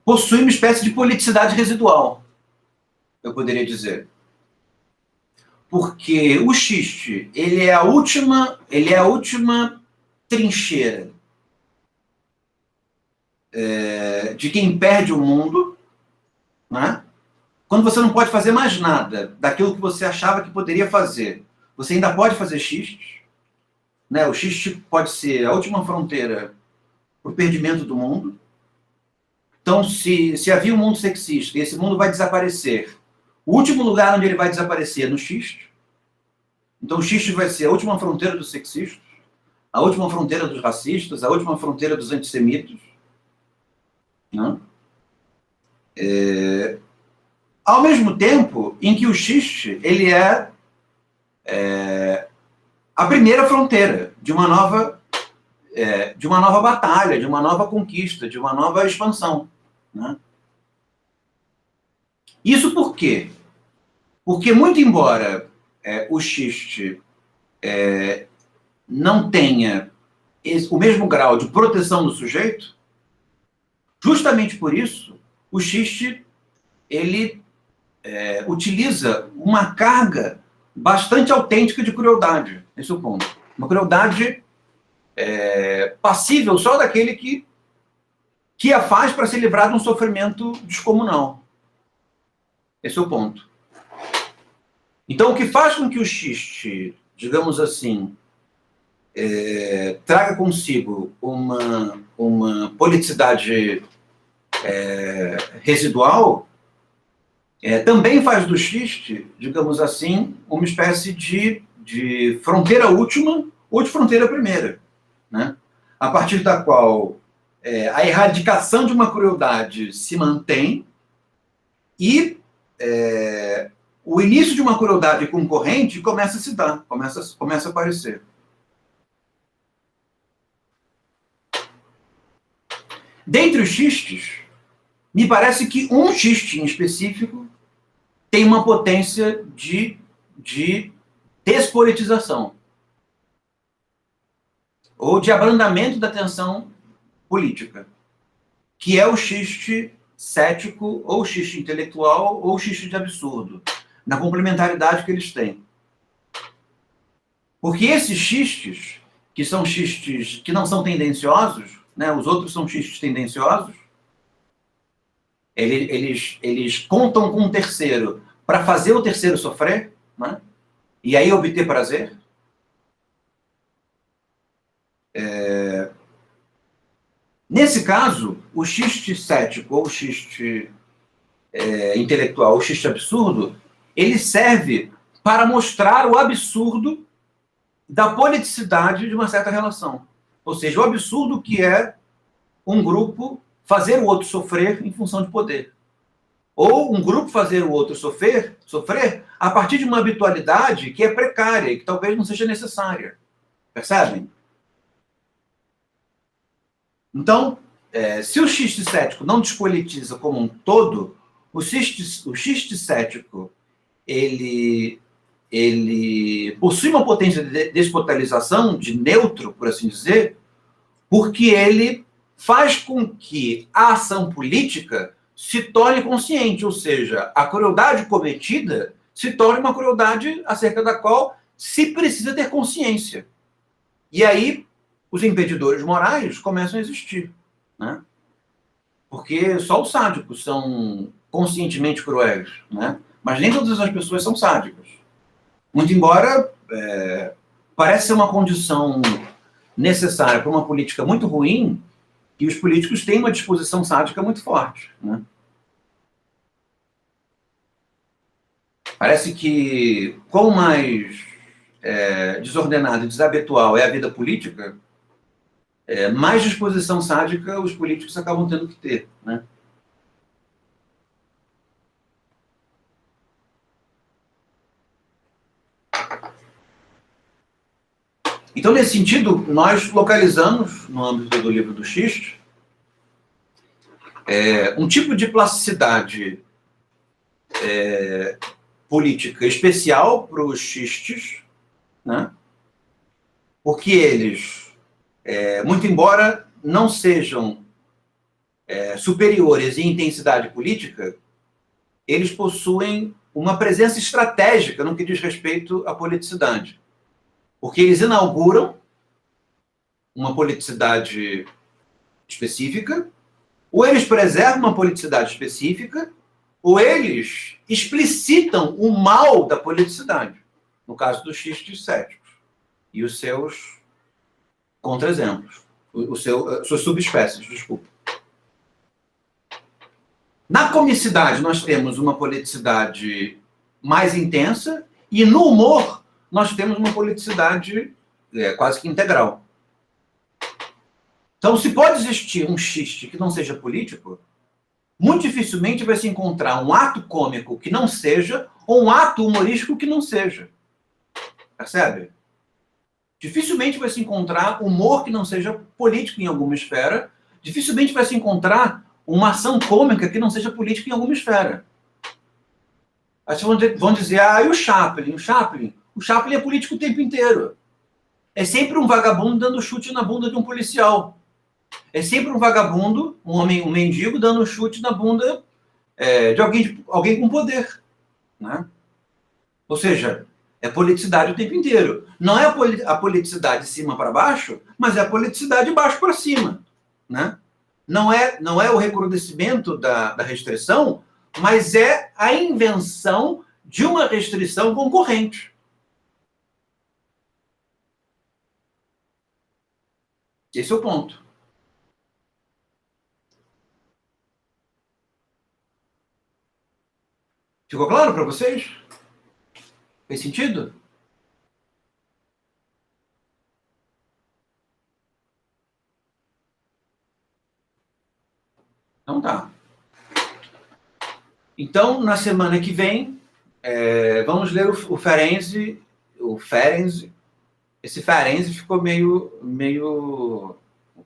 possuem uma espécie de politicidade residual, eu poderia dizer. Porque o xiste, ele é a última trincheira de quem perde o mundo, né? Quando você não pode fazer mais nada daquilo que você achava que poderia fazer, você ainda pode fazer xiste, né? O xiste pode ser a última fronteira para o perdimento do mundo. Então, se havia um mundo sexista e esse mundo vai desaparecer, o último lugar onde ele vai desaparecer é no xiste. Então, o xiste vai ser a última fronteira dos sexistas, a última fronteira dos racistas, a última fronteira dos antissemitas. Né? Ao mesmo tempo em que o xiste ele é a primeira fronteira de uma nova batalha, de uma nova conquista, de uma nova expansão. Né? Isso por quê? Porque, muito embora o xiste não tenha o mesmo grau de proteção do sujeito, justamente por isso, o xiste ele utiliza uma carga bastante autêntica de crueldade. Esse é o ponto. Uma crueldade passível só daquele que a faz para se livrar de um sofrimento descomunal. Esse é o ponto. Então, o que faz com que o xiste, digamos assim, traga consigo uma politicidade residual, também faz do xiste, digamos assim, uma espécie de fronteira última ou de fronteira primeira, né? A partir da qual a erradicação de uma crueldade se mantém e o início de uma crueldade concorrente começa a se dar, começa a aparecer. Dentre os xistes, me parece que um xiste em específico tem uma potência de despolitização ou de abrandamento da tensão política, que é o xiste cético, ou xiste intelectual, ou xiste de absurdo, na complementaridade que eles têm. Porque esses xistes, que são xistes que não são tendenciosos, né, os outros são xistes tendenciosos, eles contam com um terceiro para fazer o terceiro sofrer, né, e aí obter prazer. Nesse caso, o xiste cético ou o xiste intelectual, o xiste absurdo, ele serve para mostrar o absurdo da politicidade de uma certa relação. Ou seja, o absurdo que é um grupo fazer o outro sofrer em função de poder. Ou um grupo fazer o outro sofrer a partir de uma habitualidade que é precária e que talvez não seja necessária. Percebem? Então, se o xiste cético não despolitiza como um todo, o xiste cético ele possui uma potência de despotalização, de neutro, por assim dizer, porque ele faz com que a ação política se torne consciente, ou seja, a crueldade cometida se torne uma crueldade acerca da qual se precisa ter consciência. E aí, os impedidores morais começam a existir, né? Porque só os sádicos são conscientemente cruéis, né? Mas nem todas as pessoas são sádicas. Muito embora parece ser uma condição necessária para uma política muito ruim, e os políticos têm uma disposição sádica muito forte, né? Parece que quanto mais desordenada e desabitual é a vida política, mais disposição sádica os políticos acabam tendo que ter, né? Então, nesse sentido, nós localizamos, no âmbito do livro do xiste, um tipo de plasticidade política especial para os xistes, né? Porque eles, muito embora não sejam superiores em intensidade política, eles possuem uma presença estratégica no que diz respeito à politicidade. Porque eles inauguram uma politicidade específica, ou eles preservam uma politicidade específica, ou eles explicitam o mal da politicidade, no caso dos xistes céticos e os seus contra-exemplos, suas subespécies, desculpa. Na comicidade, nós temos uma politicidade mais intensa, e no humor, nós temos uma politicidade quase que integral. Então, se pode existir um xiste que não seja político, muito dificilmente vai se encontrar um ato cômico que não seja, ou um ato humorístico que não seja. Percebe? Dificilmente vai se encontrar humor que não seja político em alguma esfera, dificilmente vai se encontrar uma ação cômica que não seja política em alguma esfera. Aí vocês vão dizer, e o Chaplin? O Chaplin é político o tempo inteiro. É sempre um vagabundo dando chute na bunda de um policial. É sempre um vagabundo, um mendigo, dando chute na bunda de alguém com poder, né? Ou seja, é politicidade o tempo inteiro. Não é a politicidade de cima para baixo, mas é a politicidade de baixo para cima, né? Não é o recrudescimento da restrição, mas é a invenção de uma restrição concorrente. Esse é o ponto. Ficou claro para vocês? Fez sentido? tá. Então, na semana que vem, vamos ler o Ferenczi. O Ferenczi. Esse Ferenczi ficou meio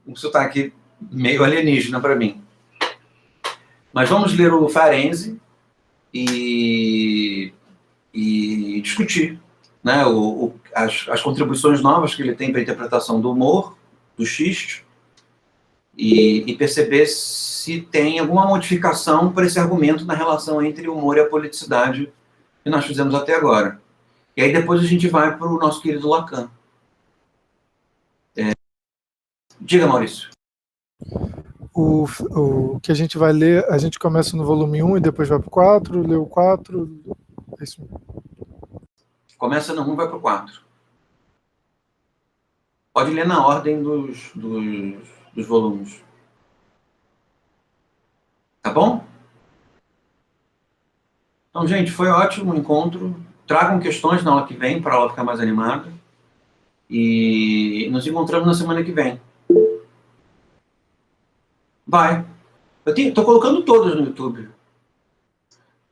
um sotaque meio alienígena para mim. Mas vamos ler o Ferenczi e discutir, né, as contribuições novas que ele tem para a interpretação do humor, do xiste, e perceber se tem alguma modificação para esse argumento na relação entre o humor e a politicidade que nós fizemos até agora. E aí depois a gente vai para o nosso querido Lacan. Diga, Maurício. O que a gente vai ler, a gente começa no volume 1 e depois vai para o 4, lê o 4. É isso mesmo. Começa no 1 e vai para o 4. Pode ler na ordem dos volumes. Tá bom? Então, gente, foi ótimo o encontro. Tragam questões na aula que vem, para a aula ficar mais animada. E nos encontramos na semana que vem. Vai. Estou colocando todas no YouTube.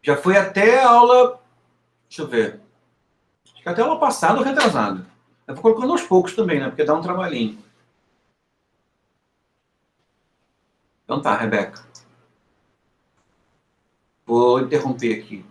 Já foi até a aula... Deixa eu ver. Acho que até a aula passada ou retrasada. Eu vou colocando aos poucos também, né? Porque dá um trabalhinho. Então tá, Rebeca. Vou interromper aqui.